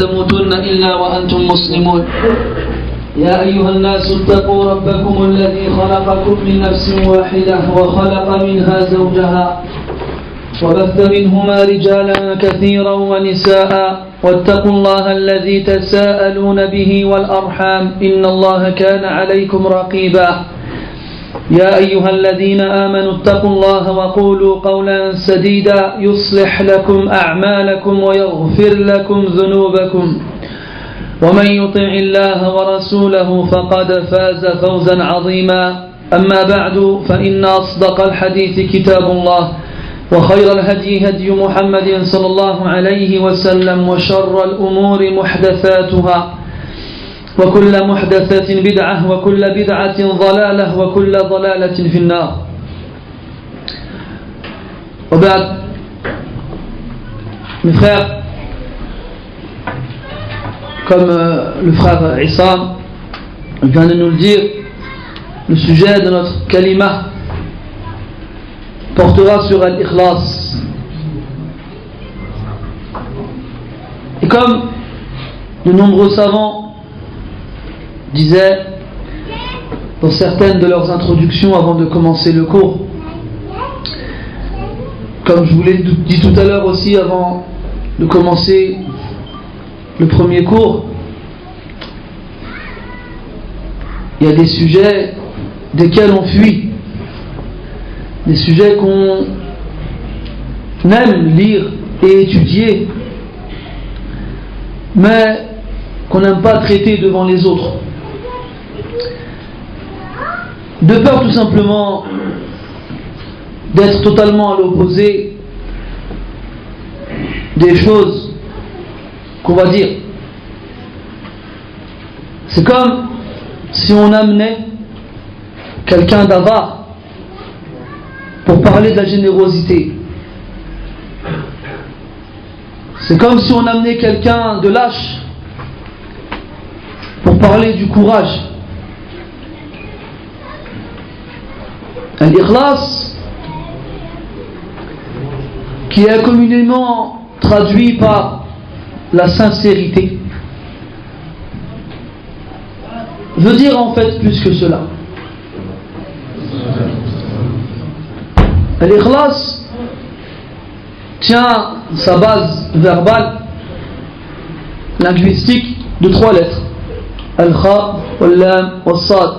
تموتن إلا وأنتم مسلمون يا أيها الناس اتقوا ربكم الذي خلقكم من نفس واحدة وخلق منها زوجها وبث منهما رجالا كثيرا ونساء واتقوا الله الذي تساءلون به والأرحام إن الله كان عليكم رقيبا يا أيها الذين آمنوا اتقوا الله وقولوا قولا سديدا يصلح لكم أعمالكم ويغفر لكم ذنوبكم ومن يطع الله ورسوله فقد فاز فوزا عظيما أما بعد فإن أصدق الحديث كتاب الله وخير الهدي هدي محمد صلى الله عليه وسلم وشر الأمور محدثاتها وكل محدثة بدعة وكل بدعة ضلالة وكل ضلالة في النار وبعد mes frères comme le frère Issa vient de nous le dire, le sujet de notre kalima portera sur Al-Ikhlas. Et comme de nombreux savants disaient dans certaines de leurs introductions avant de commencer le cours, comme je vous l'ai dit tout à l'heure aussi avant de commencer le premier cours, il y a des sujets desquels on fuit, des sujets qu'on aime lire et étudier, mais qu'on n'aime pas traiter devant les autres. De peur tout simplement d'être totalement à l'opposé des choses qu'on va dire. C'est comme si on amenait quelqu'un d'avare pour parler de la générosité. C'est comme si on amenait quelqu'un de lâche pour parler du courage. Al-Ikhlas, qui est communément traduit par la sincérité, veut dire en fait plus que cela. Al-Ikhlas tient sa base verbale, linguistique, de 3 lettres. Al-Kha, Al-Lam, Al-Sad.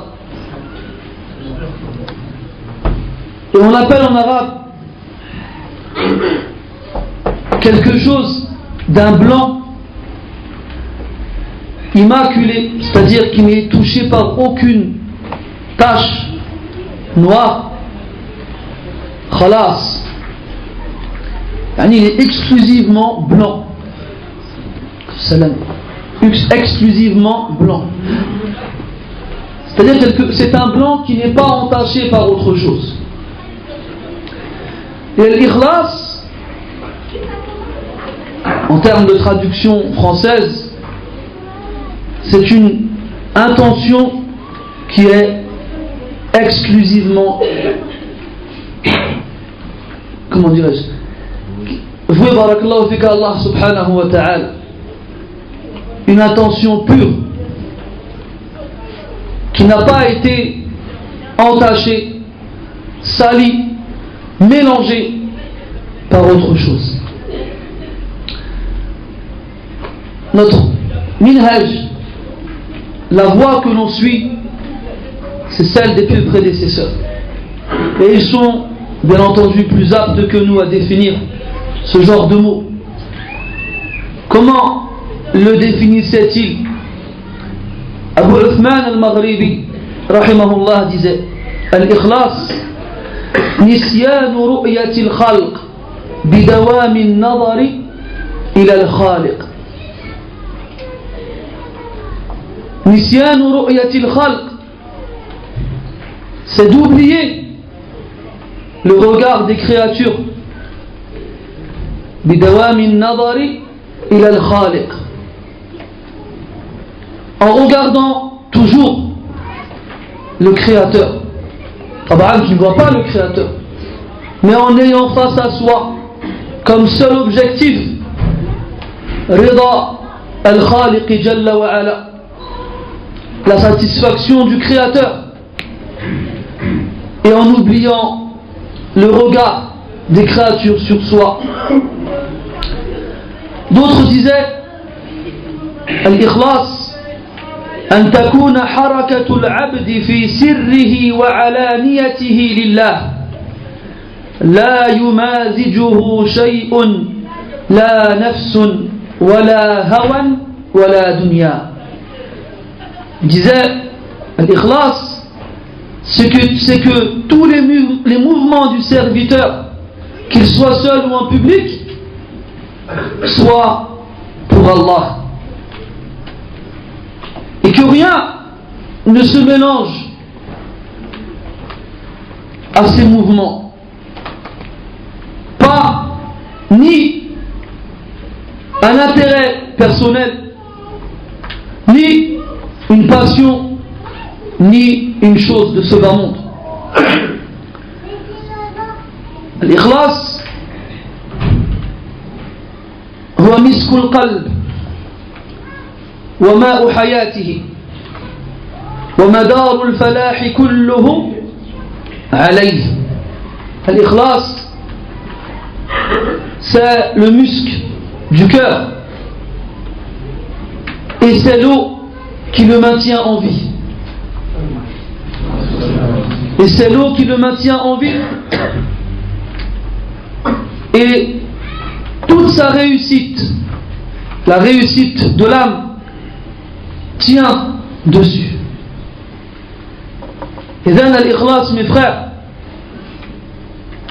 Et on appelle en arabe quelque chose d'un blanc immaculé, c'est-à-dire qui n'est touché par aucune tache noire. Khalas. Il est exclusivement blanc. Salam. Exclusivement blanc. C'est-à-dire que c'est un blanc qui n'est pas entaché par autre chose. Et l'ikhlas, en termes de traduction française, c'est une intention qui est exclusivement, comment dirais-je, vouée barakallahu fika Allah subhanahu wa ta'ala, une intention pure qui n'a pas été entachée, salie, mélangée par autre chose. Notre minhaj, la voie que l'on suit, c'est celle des pieux prédécesseurs. Et ils sont bien entendu plus aptes que nous à définir ce genre de mots. Comment le définissait-il? Abu Uthman al-Maghribi rahimahullah disait: Al-Ikhlas نسيان رؤية الخلق بدوام النظر إلى الخالق. نسيان رؤية الخلق, c'est d'oublier le regard des créatures. بدوام النظر إلى الخالق, en regardant toujours le créateur. Abraham, tu ne vois pas le créateur, mais en ayant face à soi comme seul objectif Rida al-Khaliq Jalla wa Ala, la satisfaction du Créateur, et en oubliant le regard des créatures sur soi. D'autres disaient al-Ikhlas أن تكون حركة العبد في سره وعلانيته لله لا يمازجه شيء لا نفس ولا هوى ولا دنيا. Il disait l'ikhlas, c'est que tous les mouvements du serviteur, qu'il soit seul ou en public, soient pour Allah, et que rien ne se mélange à ces mouvements, pas ni un intérêt personnel, ni une passion, ni une chose de ce bas monde. L'ikhlas هو مسك القلب وماء حياته ومدار الفلاح كله عليه. L'ikhlas, c'est le muscle du cœur et c'est l'eau qui le maintient en vie. Et c'est l'eau qui le maintient en vie. Et toute sa réussite, la réussite de l'âme, tient dessus. Et then l'ikhlas, mes frères,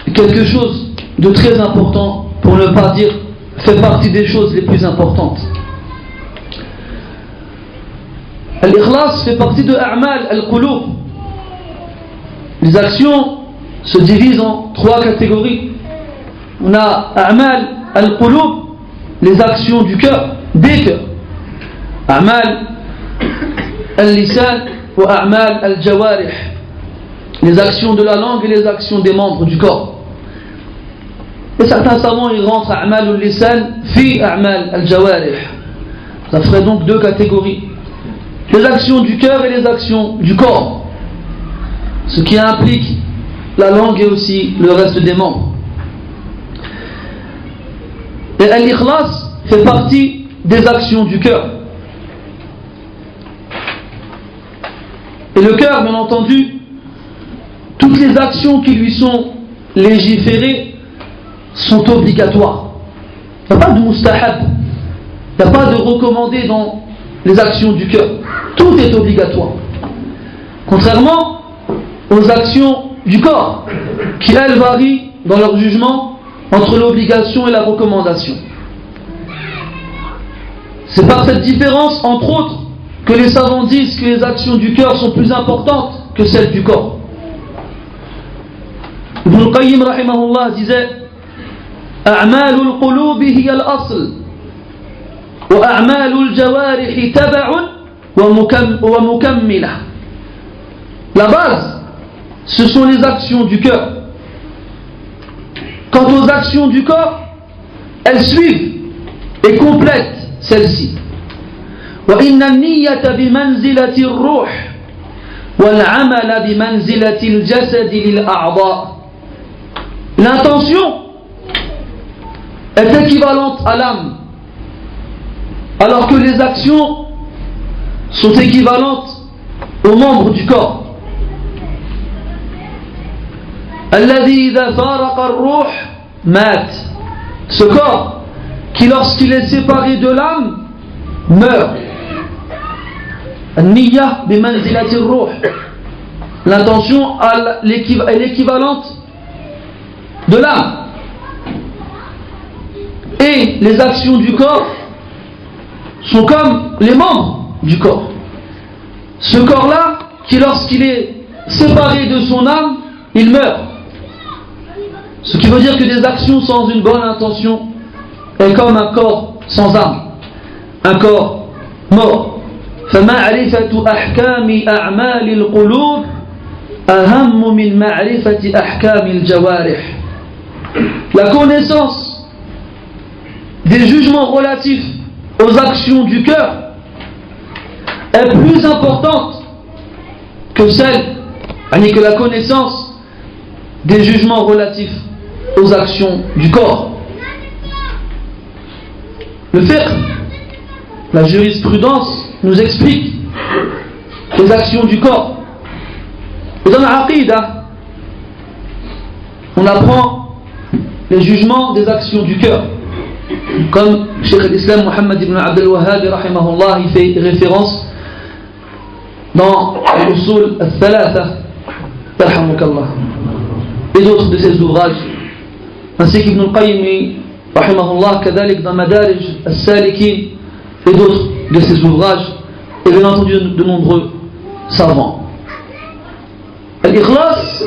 est quelque chose de très important, pour ne pas dire fait partie des choses les plus importantes. L'ikhlas fait partie de a'mal al-qulub. Les actions se divisent en trois catégories. On a a'mal al-qulub, les actions du cœur, des cœurs. A'mal al-lisan ou a'mal al-jawarih, les actions de la langue et les actions des membres du corps. Et certains savants ils rentrent a'mal al-lisan fi a'mal al-jawarih. Ça ferait donc deux catégories: les actions du cœur et les actions du corps, ce qui implique la langue et aussi le reste des membres. Et l'ikhlas fait partie des actions du cœur. Et le cœur, bien entendu, toutes les actions qui lui sont légiférées sont obligatoires. Il n'y a pas de mustahab, il n'y a pas de recommandé dans les actions du cœur. Tout est obligatoire. Contrairement aux actions du corps, qui elles varient dans leur jugement entre l'obligation et la recommandation. C'est par cette différence, entre autres, que les savants disent que les actions du cœur sont plus importantes que celles du corps. Ibn al-Qayyim rahimahullah disait: A'malul qulubi hiya al-asl wa a'malul jawarihi tab'un wa mukammila. La base, ce sont les actions du cœur. Quant aux actions du corps, elles suivent et complètent celles-ci. وإن النية بمنزلة الروح والعمل بمنزلة الجسد للأعضاء. L'intention est équivalente à l'âme, alors que les actions sont équivalentes aux membres du corps. الذي إذا فارق الروح مات. Ce corps qui, lorsqu'il est séparé de l'âme, meurt. النية بمنزلة الروح. L'intention est l'équivalente de l'âme. Et les actions du corps sont comme les membres du corps. Ce corps-là, qui lorsqu'il est séparé de son âme, il meurt. Ce qui veut dire que des actions sans une bonne intention est comme un corps sans âme, un corps mort. فمعرفة أحكام أعمال القلوب أهم من معرفة أحكام الجوارح. La connaissance des jugements relatifs aux actions du cœur est plus importante que celle, que la connaissance des jugements relatifs aux actions du corps. Le fiqh, la jurisprudence, nous explique les actions du corps. Et dans l'aqidah, on apprend les jugements des actions du cœur. Comme Cheikh l'Islam Muhammad ibn Abdel Wahhab, rahimahullah, il fait référence dans l'usul al-thalatha, yarhamukallah, et d'autres de ses ouvrages, ainsi qu'Ibn al-Qayyim, rahimahullah, kadalik dans Madarij al-Salikin, et d'autres de ses ouvrages, et bien entendu de nombreux savants. L'ikhlas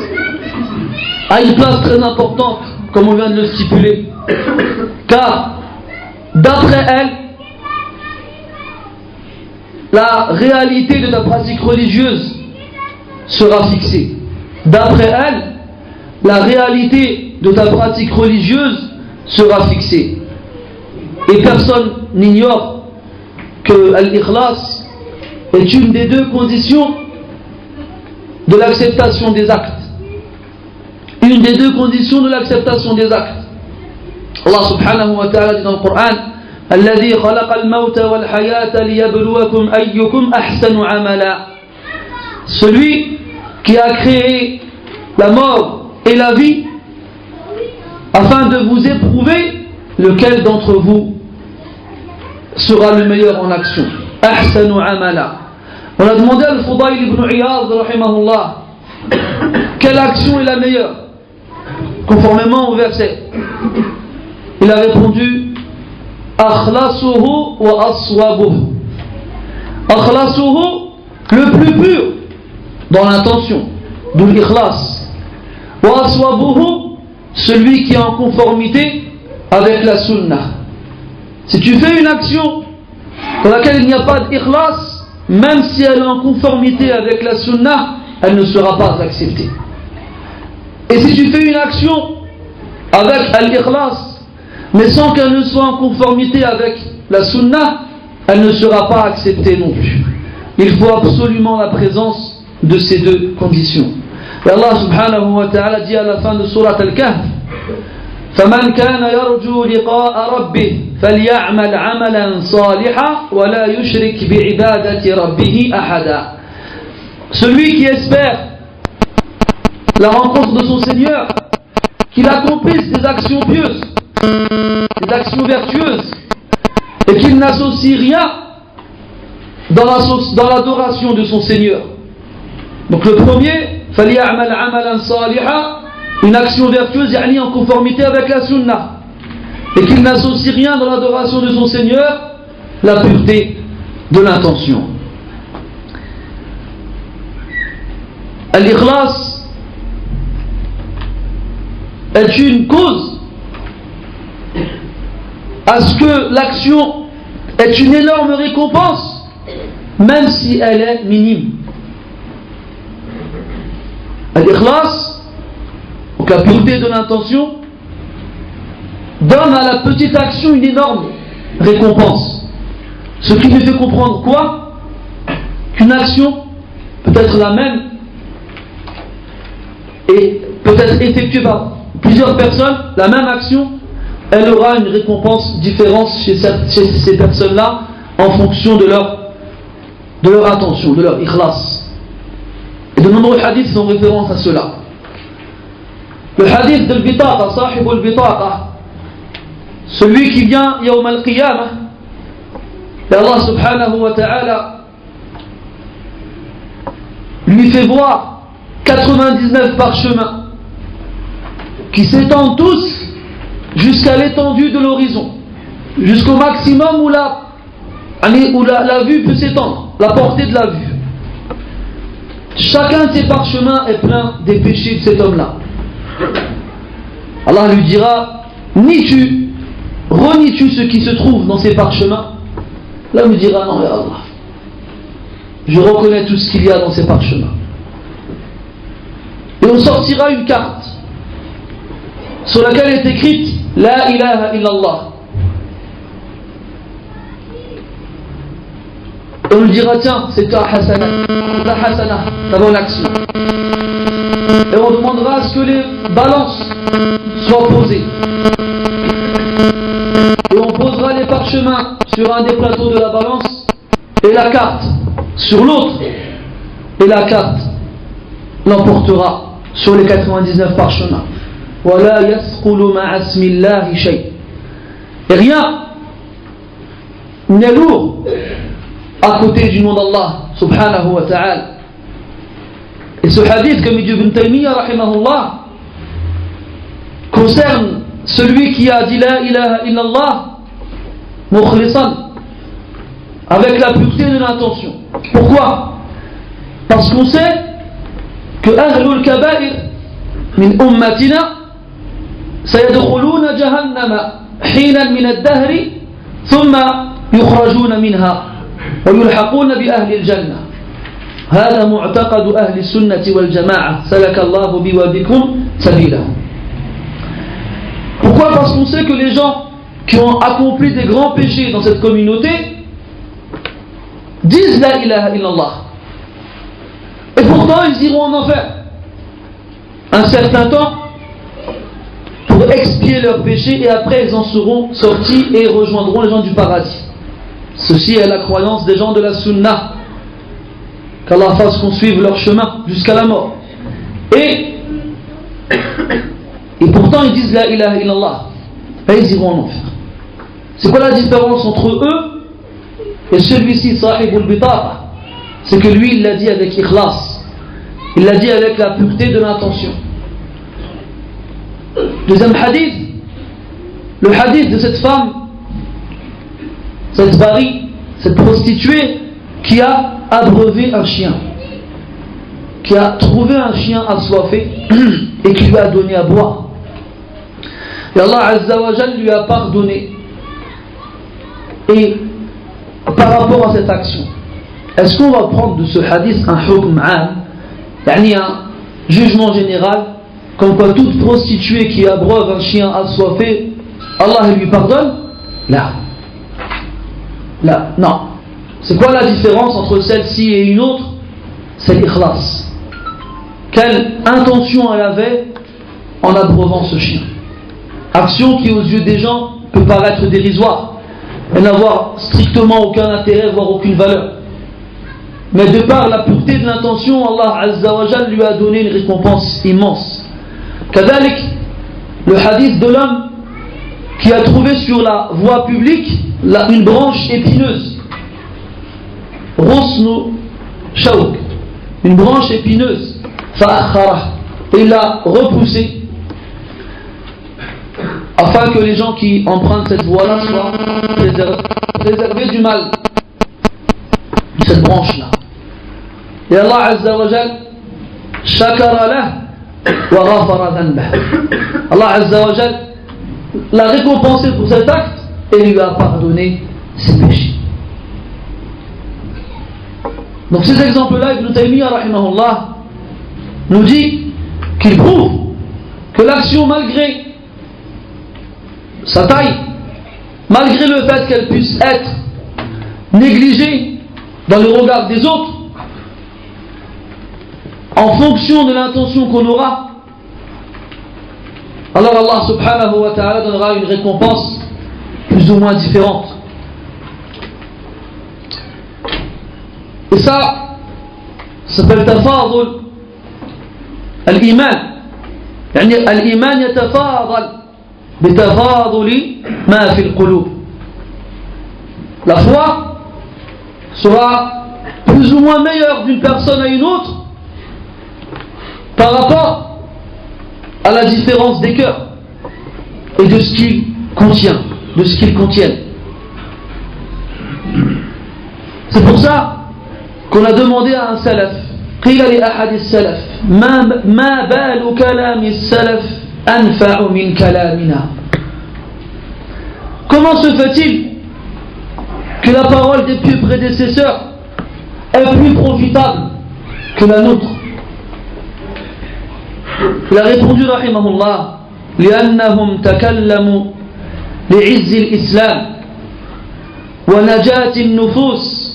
a une place très importante, comme on vient de le stipuler, car d'après elle, la réalité de ta pratique religieuse sera fixée. D'après elle, la réalité de ta pratique religieuse sera fixée. Et personne n'ignore que l'ikhlas est une des deux conditions de l'acceptation des actes. Une des deux conditions de l'acceptation des actes. Allah subhanahu wa ta'ala dit dans le Coran: الذي خلق الموت والحياة ليبلوكم أيكم أحسن عملا. Celui qui a créé la mort et la vie afin de vous éprouver lequel d'entre vous sera le meilleur en action. أحسن عملا. On a demandé à Al-Fudayl ibn Iyad rahimahullah quelle action est la meilleure conformément au verset. Il a répondu: Akhlasuhu wa aswabuhu. Akhlasuhu, le plus pur dans l'intention, d'où l'ikhlas. Wa aswabuhu, celui qui est en conformité avec la sunnah. Si tu fais une action dans laquelle il n'y a pas d'ikhlas, même si elle est en conformité avec la sunnah, elle ne sera pas acceptée. Et si tu fais une action avec l'ikhlas, mais sans qu'elle ne soit en conformité avec la sunnah, elle ne sera pas acceptée non plus. Il faut absolument la présence de ces deux conditions. Et Allah subhanahu wa ta'ala dit à la fin de Surat Al-Kahf: فَمَنْ كَانَ يَرْجُو لِقَاءَ رَبِّهِ فَلْيَعْمَلْ عَمَلًا صَالِحًا وَلَا يُشْرِكْ بِعِبَادَةِ رَبِّهِ أَحَدًا. Celui qui espère la rencontre de son Seigneur, qu'il accomplisse des actions pieuses, des actions vertueuses, et qu'il n'associe rien dans l'adoration de son Seigneur. Donc le premier, فَلْيَعْمَلْ عَمَلًا صَالِحًا, une action vertueuse, yani en conformité avec la sunnah, et qu'il n'associe rien dans l'adoration de son Seigneur, la pureté de l'intention. L'ikhlas est une cause à ce que l'action ait une énorme récompense, même si elle est minime. L'ikhlas, donc la pureté de l'intention, donne à la petite action une énorme récompense. Ce qui nous fait comprendre quoi? Qu'une action peut être la même et peut être effectuée par plusieurs personnes, la même action, elle aura une récompense différente chez ces personnes-là en fonction de leur attention, de leur ikhlas. Et de nombreux hadiths font référence à cela. Le hadith de al-bitaqa, sahib al-bitaqa, celui qui vient yawm al-qiyamah, et Allah subhanahu wa ta'ala lui fait voir 99 parchemins qui s'étendent tous jusqu'à l'étendue de l'horizon, jusqu'au maximum où la vue peut s'étendre, la portée de la vue. Chacun de ces parchemins est plein des péchés de cet homme-là. Allah lui dira: renies-tu ce qui se trouve dans ces parchemins? Là lui dira: non, ya Allah, je reconnais tout ce qu'il y a dans ces parchemins. Et on sortira une carte sur laquelle est écrite La ilaha illallah. Et on lui dira, tiens, c'est ta hasana, ta bonne action. Et on demandera à ce que les balances soient posées. Et on posera les parchemins sur un des plateaux de la balance et la carte sur l'autre. Et la carte l'emportera sur les 99 parchemins. وَلَا يَثْقُلُ مَعَ اسْمِ اللَّهِ شَيْءٍ. Et rien n'est lourd à côté du nom d'Allah subhanahu wa ta'ala. Et ce hadith, comme dit Ibn Taymiyyah rahimahullah, concerne celui qui a dit la ilaha illallah mukhlisan, avec la pureté de l'intention. Pourquoi? Parce qu'on sait que ahlul kaba'ir min ummatina sayadkhuluna jahannama hinan min ad-dahri thumma yukhrajuna minha wa yulhaquna bi ahli al-jannah. هذا معتقد أهل السنة والجماعة سلك الله بي وبكم سبيلا. Pourquoi? Parce qu'on sait que les gens qui ont accompli des grands péchés dans cette communauté disent la ilaha illallah. Et pourtant ils iront en enfer un certain temps pour expier leurs péchés, et après ils en seront sortis et rejoindront les gens du paradis. Ceci est la croyance des gens de la Sunna. Qu'Allah fasse qu'on suive leur chemin jusqu'à la mort. Et pourtant ils disent la ilaha illallah. Et ils iront en enfer. C'est quoi la différence entre eux et celui-ci, sahibul bitaqa? C'est que lui il l'a dit avec ikhlas. Il l'a dit avec la pureté de l'intention. Deuxième hadith, le hadith de cette femme, cette bari, cette prostituée qui a abreuvé un chien, qui a trouvé un chien assoiffé et qui lui a donné à boire. Et Allah Azza wa Jal lui a pardonné. Et par rapport à cette action, est-ce qu'on va prendre de ce hadith un hukm am, yani un jugement général, comme quoi toute prostituée qui abreuve un chien assoiffé, Allah lui pardonne? Là, non. C'est quoi la différence entre celle-ci et une autre? C'est l'ikhlas. Quelle intention elle avait en abreuvant ce chien? Action qui aux yeux des gens peut paraître dérisoire et n'avoir strictement aucun intérêt, voire aucune valeur. Mais de par la pureté de l'intention, Allah Azza wa Jal lui a donné une récompense immense. Kadalik, le hadith de l'homme qui a trouvé sur la voie publique une branche épineuse. Rosnu Shawk, une branche épineuse, Fa'akhara, et il l'a repoussée afin que les gens qui empruntent cette voie-là soient préservés du mal de cette branche-là. Et Allah Azza wa Jal shakara lah wa ghafara dhanbah. Allah Azza wa Jal l'a récompensé pour cet acte et lui a pardonné ses péchés. Donc ces exemples-là, Ibn Taymiyyah rahimahullah nous dit qu'il prouve que l'action, malgré sa taille, malgré le fait qu'elle puisse être négligée dans le regard des autres, en fonction de l'intention qu'on aura, alors Allah subhanahu wa ta'ala donnera une récompense plus ou moins différente. Et ça s'appelle tafadul al-iman. يعني الإيمان يتفاضل بتفاضل ما في القلوب. La foi sera plus ou moins meilleure d'une personne à une autre par rapport à la différence des cœurs et de ce qu'ils contiennent. C'est pour ça qu'on a demandé à un salaf, قيل لأحد السلف ما بال كلام السلف أنفع من كلامنا. Comment se fait-il que la parole des pieux prédécesseurs est plus profitable que la nôtre? Il a répondu rahimahullah لأنهم تكلموا لعز الإسلام ونجاة النفوس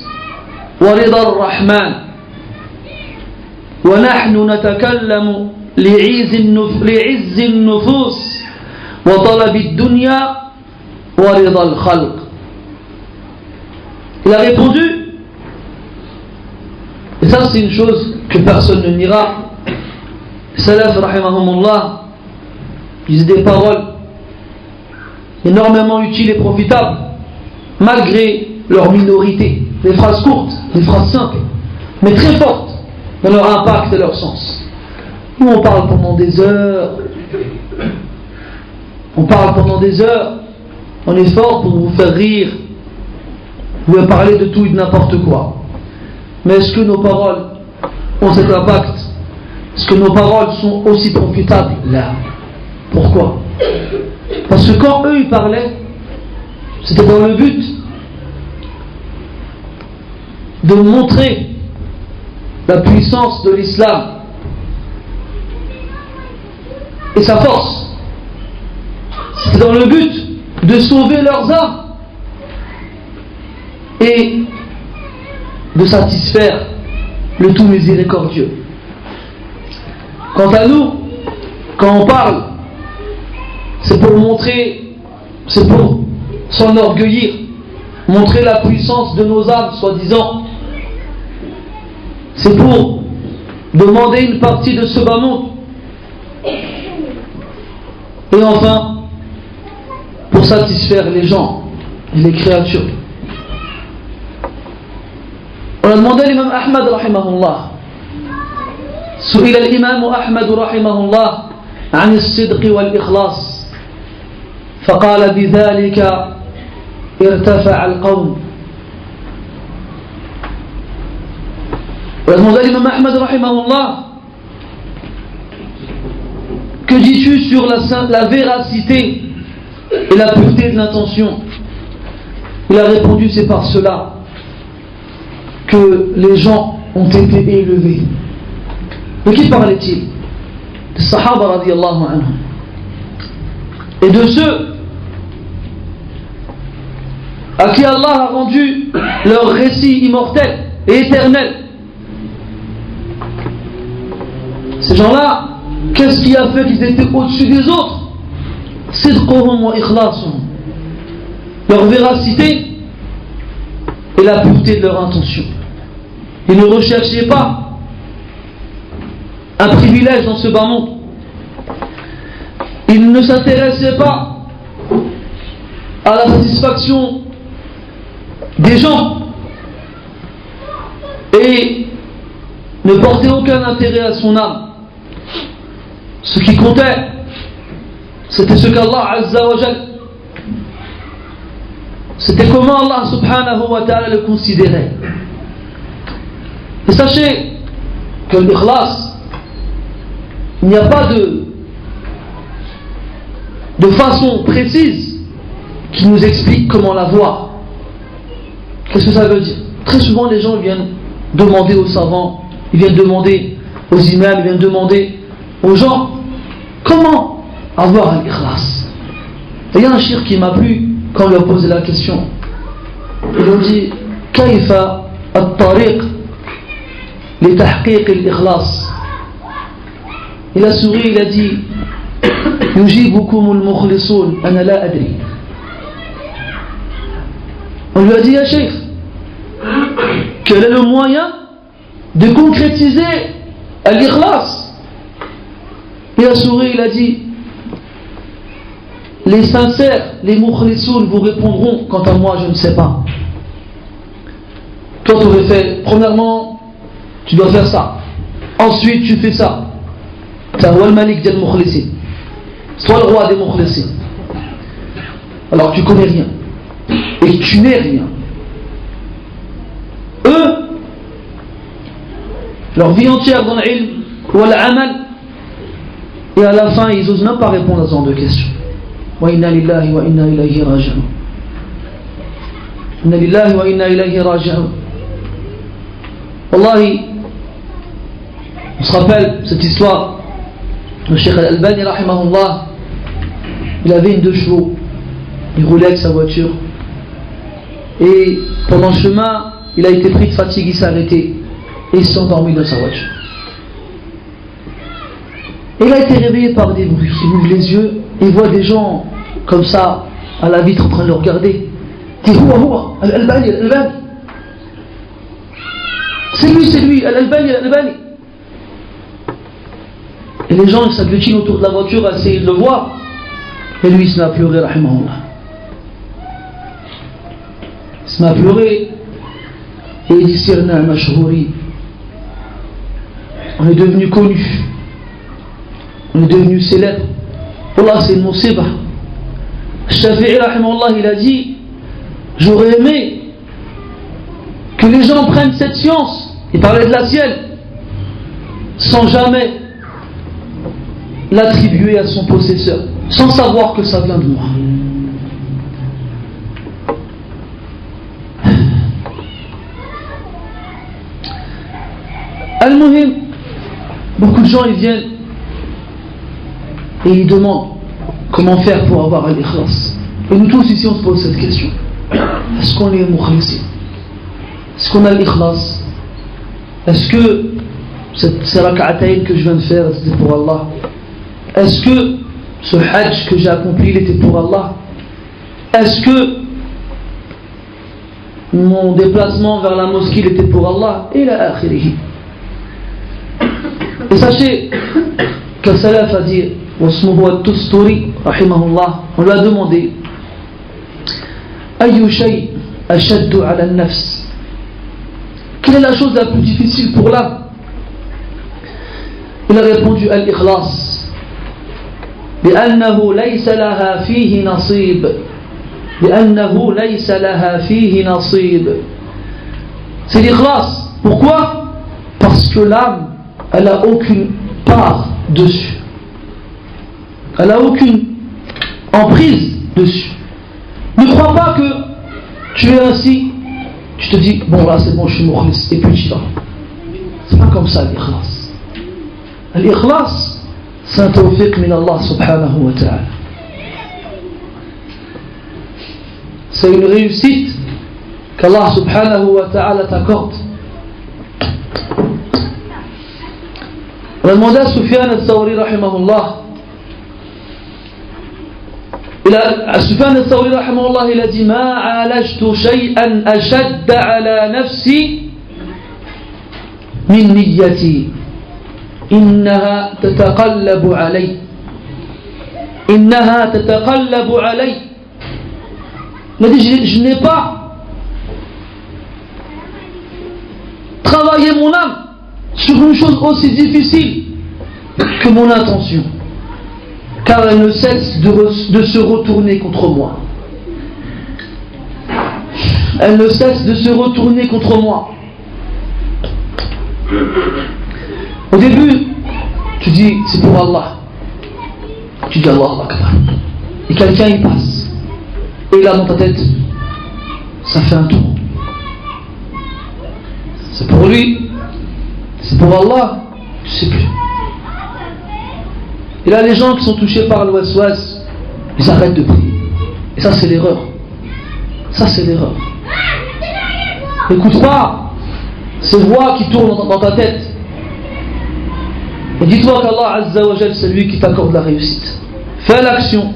ورضا الرحمن ونحن نتكلم لعز النفوس وطلب الدنيا ورضا الخلق. Il a répondu, et ça c'est une chose que personne ne niera, Salaf rahimahumullah, ils ont des paroles énormément utiles et profitables malgré leur minorité, des phrases courtes, des phrases simples mais très fortes dans leur impact et leur sens. Nous on parle pendant des heures, on est fort pour vous faire rire, vous parler de tout et de n'importe quoi. Mais est-ce que nos paroles ont cet impact? Est-ce que nos paroles sont aussi profitables? Là. Pourquoi? Parce que quand eux ils parlaient, c'était dans le but de montrer la puissance de l'islam et sa force. C'était dans le but de sauver leurs âmes et de satisfaire le tout miséricordieux. Quant à nous, quand on parle, c'est pour montrer, c'est pour s'enorgueillir, montrer la puissance de nos âmes, soi-disant. C'est pour demander une partie de ce bas monde. Et enfin, pour satisfaire les gens et les créatures. On a demandé à l'imam Ahmad rahimahullah. سئل الإمام أحمد رحمه الله عن الصدق والإخلاص فقال بذلك ارتفع القوم. On a demandé à l'imam Ahmad rahimahullah, que dis-tu sur la véracité et la pureté de l'intention? Il a répondu, c'est par cela que les gens ont été élevés. De qui parlait-il? Des Sahaba radiyallahu anhum. Et de ceux à qui Allah a rendu leur récit immortel et éternel. Ces gens-là, qu'est-ce qui a fait qu'ils étaient au-dessus des autres? Sidquhum wa ikhlasuhum. Leur véracité et la pureté de leur intention. Ils ne recherchaient pas un privilège dans ce bas monde. Ils ne s'intéressaient pas à la satisfaction des gens et ne portaient aucun intérêt à son âme. Ce qui comptait, c'était ce qu'Allah Azza wa Jal, c'était comment Allah subhanahu wa ta'ala le considérait. Et sachez que l'ikhlas, il n'y a pas de façon précise qui nous explique comment la voir. Qu'est-ce que ça veut dire? Très souvent les gens viennent demander aux savants, ils viennent demander aux imams, ils viennent demander aux gens comment avoir un ikhlas. Et il y a un shir qui m'a plu quand on lui a posé la question. Il lui dit Kayfa at-tariq li tahqiq al-ikhlas. Il a souri, il a dit Yujibukum al-mukhlisun ana la adri. On lui a dit, ya Cheikh, quel est le moyen de concrétiser l'ikhlas? Il a souri, il a dit, les sincères, les mukhlisoun vous répondront, quant à moi je ne sais pas. Toi tu aurais fait, premièrement, tu dois faire ça. Ensuite tu fais ça. Sois le malik del mukhlisin. Sois le roi des mukhlisin. Alors tu connais rien. Et tu n'es rien. Eux, leur vie entière dans l'ilm ou l'amal, et à la fin ils n'osent même pas répondre à ce genre de questions. Wa inna lillahi wa inna ilayhi raji'un. Inna lillahi wa inna ilayhi raji'un. Wallahi, on se rappelle cette histoire. Le Cheikh Al-Albani rahimahullah, il avait une 2 chevaux, il roulait avec sa voiture. Et pendant le chemin, il a été pris de fatigue, il s'est arrêté et il s'est endormi dans sa voiture. Et il a été réveillé par des bruits. Il ouvre les yeux et il voit des gens comme ça à la vitre en train de le regarder. Il dit Houa, Al-Albani, Al-Albani. C'est lui, Al-Albani, Al-Albani. Et les gens ils s'agglutinent autour de la voiture à essayer de le voir. Et lui il se met à pleurer, rahimahullah. Il se met à pleurer. Et il dit Sirna Mashhouri. On est devenu connus. On est devenu célèbre. Wallah, c'est une musiba. Shafi'i rahimahullah, il a dit j'aurais aimé que les gens prennent cette science, il parlait de la sienne, sans jamais l'attribuer à son possesseur, sans savoir que ça vient de moi. Al-Muhim, beaucoup de gens ils viennent et ils demandent comment faire pour avoir al-ikhlas. Et nous tous ici on se pose cette question. Est-ce qu'on est mukhlisin? Est-ce qu'on a l'ikhlas? Est-ce que ces rak'atayn que je viens de faire c'était pour Allah? Est-ce que ce hajj que j'ai accompli il était pour Allah? Est-ce que mon déplacement vers la mosquée il était pour Allah? Et la akhirihi. Et sachez que Salaf a dit واسمه التستوري رحمه الله, on lui a demandé أي شيء أشد على النفس, quelle est la chose la plus difficile pour l'âme? Il a répondu al-ikhlas, لأنه ليس لها فيه نصيب, لأنه ليس لها فيه نصيب. C'est l'ikhlas. Pourquoi? Parce que l'âme elle n'a aucune part dessus. Elle n'a aucune emprise dessus. Ne crois pas que tu es ainsi, tu te dis, bon là c'est bon, je suis mukhlis, et puis tu vas. C'est pas comme ça l'ikhlas. L'ikhlas, c'est un tawfiq min Allah subhanahu wa ta'ala. C'est une réussite qu'Allah subhanahu wa ta'ala t'accorde. On a demandé à Sufyan al-Thawri rahimahullah. Sufyan al-Thawri rahimahullah, il a dit ما عالجت شيئا أشد على نفسي من نيتي إنها تتقلب علي إنها تتقلب علي. Il a dit je n'ai pas travaillé mon âme sur une chose aussi difficile que mon intention, car elle ne cesse de se retourner contre moi. Elle ne cesse de se retourner contre moi. Au début, tu dis c'est pour Allah. Tu dis Allah Akbar. Et quelqu'un y passe. Et là dans ta tête, ça fait un tour. C'est pour lui. C'est pour Allah, tu sais plus. Et là, les gens qui sont touchés par le waswas, ils arrêtent de prier. Et ça, c'est l'erreur. Ça, c'est l'erreur. N'écoute pas ces voix qui tournent dans ta tête. Et dis-toi qu'Allah Azza wa Jal, c'est lui qui t'accorde la réussite. Fais l'action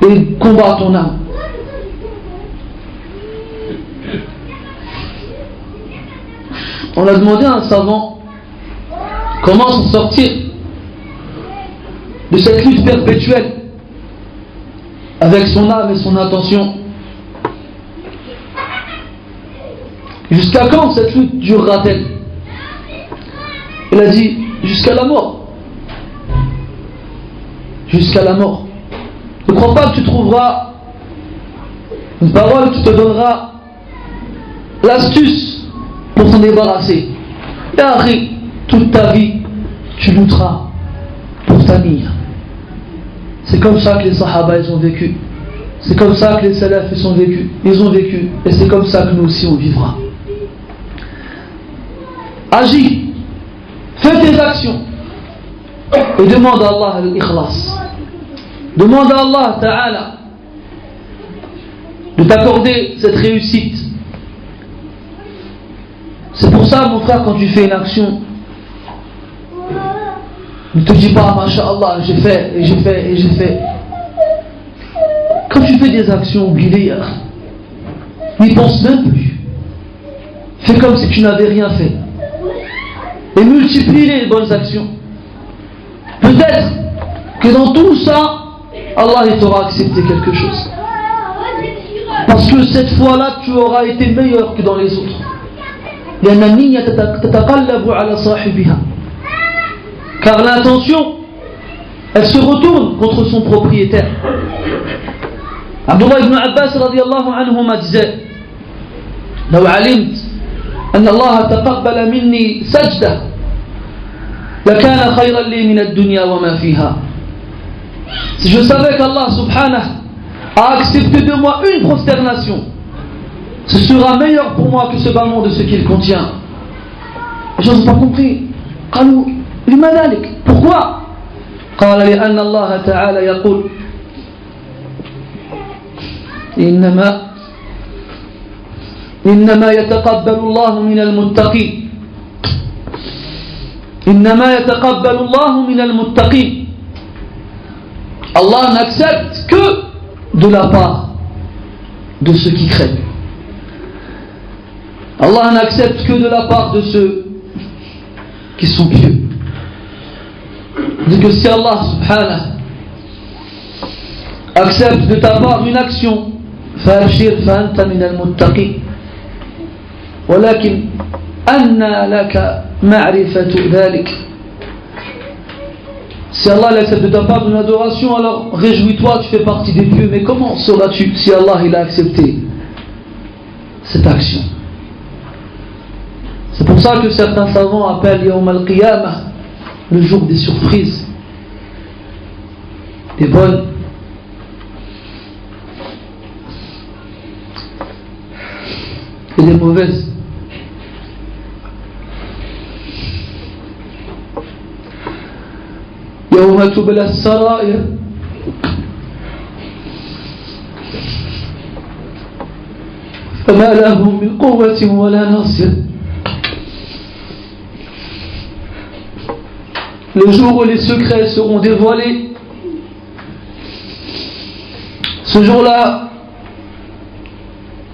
et combat ton âme. On a demandé à un savant comment s'en sortir de cette lutte perpétuelle avec son âme et son intention. Jusqu'à quand cette lutte durera-t-elle? Il a dit jusqu'à la mort. Jusqu'à la mort. Ne crois pas que tu trouveras une parole qui te donnera l'astuce pour s'en débarrasser. Et après, toute ta vie, tu lutteras pour ta niya. C'est comme ça que les sahaba ils ont vécu. C'est comme ça que les salafs ils ont vécu. Et c'est comme ça que nous aussi on vivra. Agis, fais tes actions et demande à Allah l'ikhlas. Demande à Allah Ta'ala de t'accorder cette réussite ça, mon frère, quand tu fais une action, ne te dis pas, Masha'Allah, j'ai fait, et j'ai fait, et j'ai fait. Quand tu fais des actions, oublie-les, n'y pense même plus. Fais comme si tu n'avais rien fait. Et multiplie les bonnes actions. Peut-être que dans tout ça, Allah il t'aura accepté quelque chose. Parce que cette fois-là, tu auras été meilleur que dans les autres. Car l'intention, elle se retourne contre son propriétaire. Abdullah ibn Abbas radiyallahu anhuma disait: لو علمت أن الله تقبل مني سجدة لكان خيرا لي من الدنيا وما فيها. Si je savais qu'Allah subhanahu a accepté de moi une prosternation, ce sera meilleur pour moi que ce bas monde de ce qu'il contient. Les gens n'ont pas compris. قالوا لما ذلك? Pourquoi? قال لأن الله تعالى يقول إنما يتقبل الله من المتقين. إنما يتقبل الله من المتقين. Allah n'accepte que de la part de ceux qui craignent. Allah n'accepte que de la part de ceux qui sont pieux. Dit que si Allah subhanahu accepte de ta part une action, فأبشر فأنت من المتقين. ولكن أنى لك معرفة ذلك. Si Allah accepte de ta part une adoration, alors réjouis-toi, tu fais partie des pieux. Mais comment sauras-tu si Allah il a accepté cette action? C'est pour ça que certains savants appellent Yawm al-Qiyamah le jour des surprises, des bonnes et des mauvaises. يوم تبلى السرائر فما لهم من قوة ولا ناصر. Le jour où les secrets seront dévoilés, ce jour-là,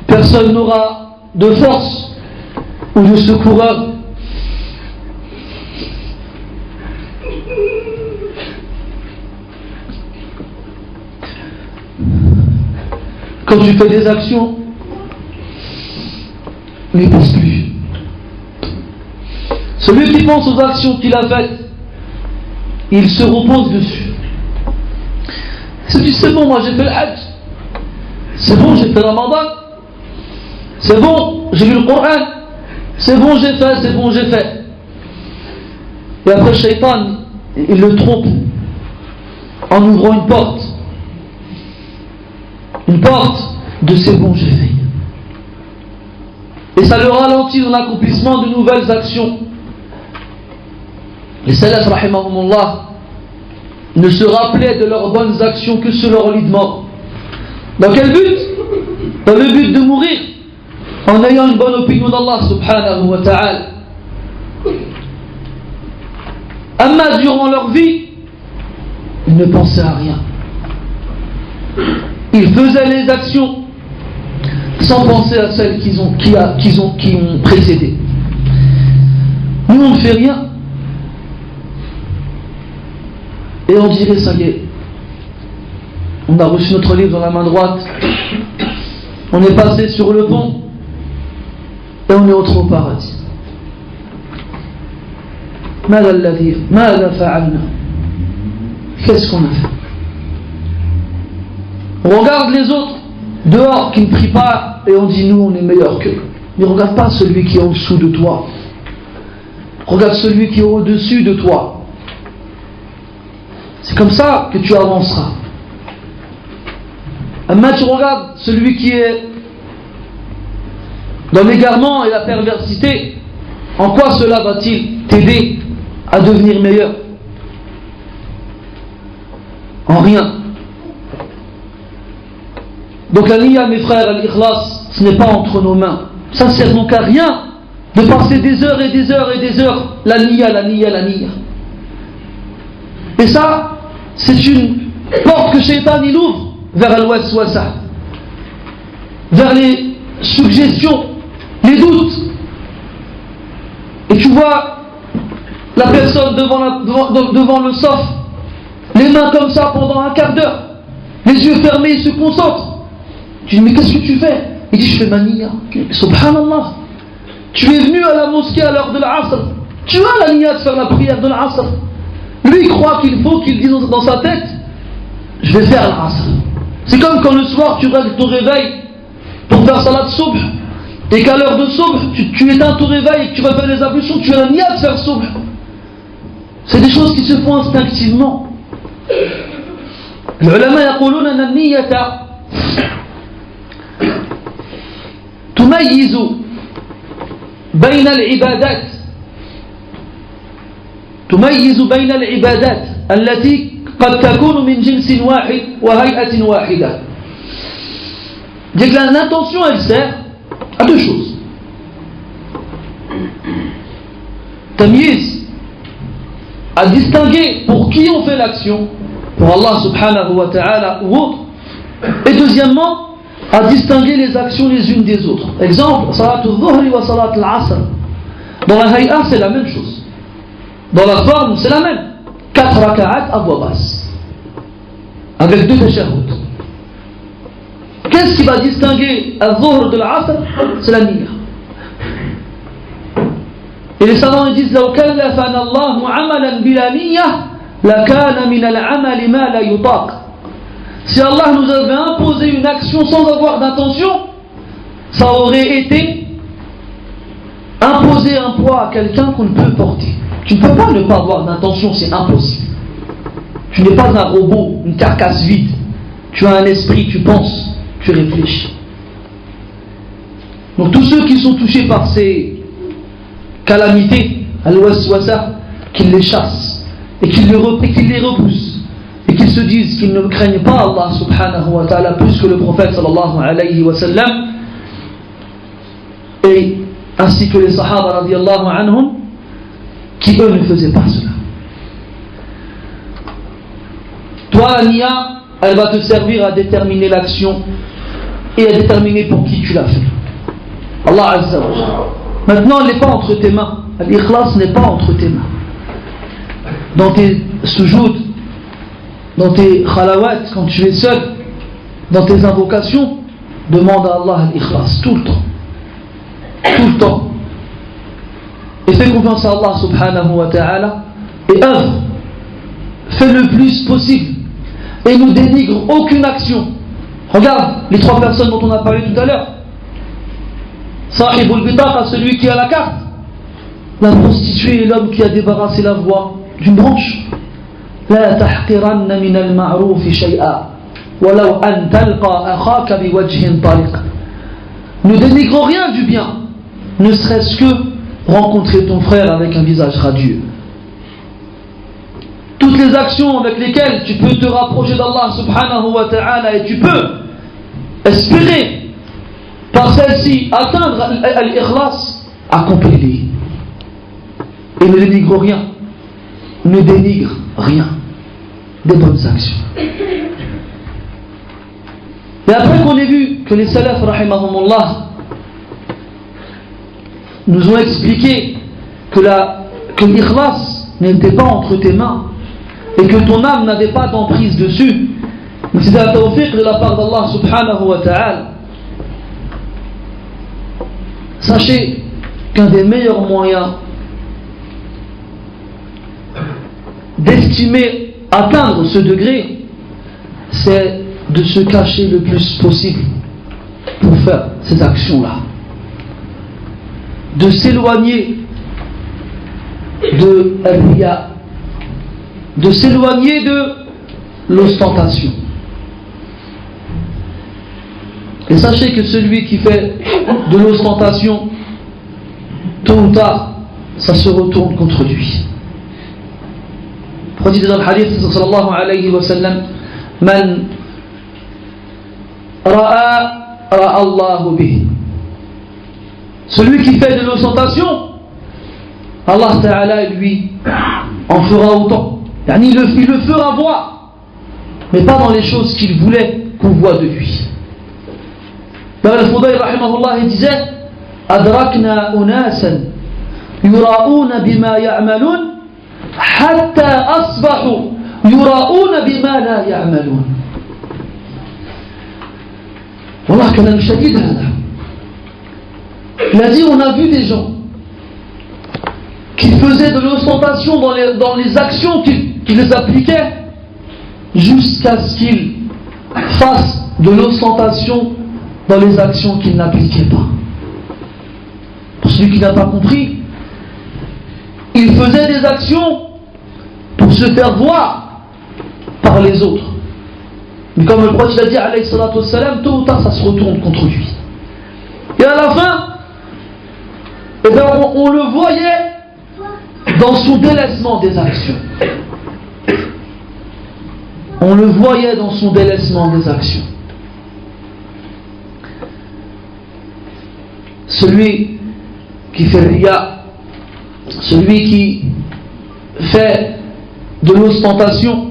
personne n'aura de force ou de secoureur. Quand tu fais des actions, n'y pense plus. Celui qui pense aux actions qu'il a faites, il se repose dessus. Il se dit: c'est bon, moi j'ai fait le Hajj, c'est bon, j'ai fait le Ramadan, c'est bon, j'ai lu le Coran, c'est bon, j'ai fait, c'est bon, j'ai fait. Et après, Shaitan, il le trompe en ouvrant une porte de c'est bon, j'ai fait. Et ça le ralentit dans l'accomplissement de nouvelles actions. Les salaf, rahimahumullah, ne se rappelaient de leurs bonnes actions que sur leur lit de mort. Dans quel but? Dans le but de mourir en ayant une bonne opinion d'Allah subhanahu wa ta'ala. Amma durant leur vie, ils ne pensaient à rien. Ils faisaient les actions sans penser à celles qui ont précédé. Nous on ne fait rien et on dirait ça y est, on a reçu notre livre dans la main droite, on est passé sur le pont et on est entré au paradis. Qu'est-ce qu'on a fait? On regarde les autres dehors qui ne prient pas et on dit nous on est meilleurs qu'eux. Mais regarde pas celui qui est en dessous de toi. Regarde celui qui est au-dessus de toi. C'est comme ça que tu avanceras. Maintenant tu regardes celui qui est dans l'égarement et la perversité. En quoi cela va-t-il t'aider à devenir meilleur? En rien. Donc la niya, mes frères, l'ikhlas, ce n'est pas entre nos mains. Ça ne sert donc à rien de passer des heures et des heures et des heures, la niya. Et ça, c'est une porte que Shaitan il ouvre vers al-waswasa, vers les suggestions, les doutes. Et tu vois la personne devant le sof, les mains comme ça pendant un quart d'heure, les yeux fermés, il se concentre. Tu dis mais qu'est-ce que tu fais? Il dit je fais ma niya. Subhanallah. Tu es venu à la mosquée à l'heure de l'Asr. Tu as la niya de faire la prière de l'Asr. Lui il croit qu'il faut qu'il dise dans sa tête je vais faire l'Asr. C'est comme quand le soir tu règles ton réveil pour faire salat subh et qu'à l'heure de subh tu éteins ton réveil et que tu vas faire les ablutions, tu as la niya de faire subh. C'est des choses qui se font instinctivement. العلماء يقولون أن النية تميز بين العبادات التي قد تكون من جنس واحد وهيئة واحدة. Donc l'intention elle sert à deux choses. Tamyiz, à distinguer pour qui on fait l'action, pour Allah subhanahu wa ta'ala ou autre, et deuxièmement à distinguer les actions les unes des autres. Exemple, salat al-dhuhri wa salat al-asr. Dans la hay'a c'est la même chose, dans la forme c'est la même. 4 raka'at à voix basse avec 2 tashahhud. Qu'est-ce qui va distinguer al-dhuhr de l'asr? C'est la niya. Et les savants disent لو كلفنا الله عملا بلا نية لكان من العمل ما لا يطاق. Si Allah nous avait imposé une action sans avoir d'intention, ça aurait été imposer un poids à quelqu'un qu'on ne peut porter. Tu ne peux pas ne pas avoir d'intention, c'est impossible. Tu n'es pas un robot, une carcasse vide. Tu as un esprit, tu penses, tu réfléchis. Donc tous ceux qui sont touchés par ces calamités, al-waswasa, qu'ils les chassent et qu'ils les repoussent et qu'ils se disent qu'ils ne craignent pas Allah subhanahu wa ta'ala plus que le prophète sallallahu alayhi wa sallam, et ainsi que les sahaba radiyallahu anhum qui eux ne faisaient pas cela. Toi la niya, elle va te servir à déterminer l'action et à déterminer pour qui tu l'as fait. Allah azza wa jalla. Maintenant elle n'est pas entre tes mains, l'ikhlas n'est pas entre tes mains. Dans tes sujoud, dans tes khalawat, quand tu es seul, dans tes invocations, demande à Allah l'ikhlas tout le temps. Tout le temps. Et fais confiance à Allah subhanahu wa ta'ala et œuvre. Fais le plus possible. Et ne dénigre aucune action. Regarde les 3 personnes dont on a parlé tout à l'heure. Sahibul bitaqa, celui qui a la carte. La prostituée et l'homme qui a débarrassé la voie d'une branche. لا تحقرن من المعروف شيئا ولو أن تلقى أخاك بوجه طلق. Ne dénigre rien du bien, ne serait-ce que rencontrer ton frère avec un visage radieux. Toutes les actions avec lesquelles tu peux te rapprocher d'Allah subhanahu wa ta'ala et tu peux espérer par celle-ci atteindre al-ikhlas, accomplis-les. Et ne dénigre rien. Ne dénigre rien. Des bonnes actions. Et après qu'on ait vu que les salaf rahimahumullah nous ont expliqué que l'ikhlas n'était pas entre tes mains et que ton âme n'avait pas d'emprise dessus, mais c'était un tawfiq de la part d'Allah subhanahu wa ta'ala. Sachez qu'un des meilleurs moyens d'estimer, atteindre ce degré, c'est de se cacher le plus possible pour faire ces actions-là, de s'éloigner de riya, de s'éloigner de l'ostentation. Et sachez que celui qui fait de l'ostentation, tôt ou tard, ça se retourne contre lui. Dit dans le hadith sallallahu alayhi wa sallam, man ra'a Allahu bih. Celui qui fait de l'ostentation, Allah Ta'ala lui en fera autant. Il le fera voir, mais pas dans les choses qu'il voulait qu'on voit de lui. Al-Fudayl rahimahullah il disait Adrakna unasan yura'una bima ya'malun hatta asbahu yura'una bima la ya'malun. Wallah kalam shadid hada. Il a dit on a vu des gens qui faisaient de l'ostentation dans les actions qui les appliquaient jusqu'à ce qu'ils fassent de l'ostentation dans les actions qu'ils n'appliquaient pas. Pour celui qui n'a pas compris, il faisait des actions pour se faire voir par les autres. Mais comme le prophète a dit, alayhi salatu wassalam, tôt ou tard ça se retourne contre lui. Et à la fin, on le voyait dans son délaissement des actions. On le voyait dans son délaissement des actions. Celui qui fait riya, celui qui fait de l'ostentation,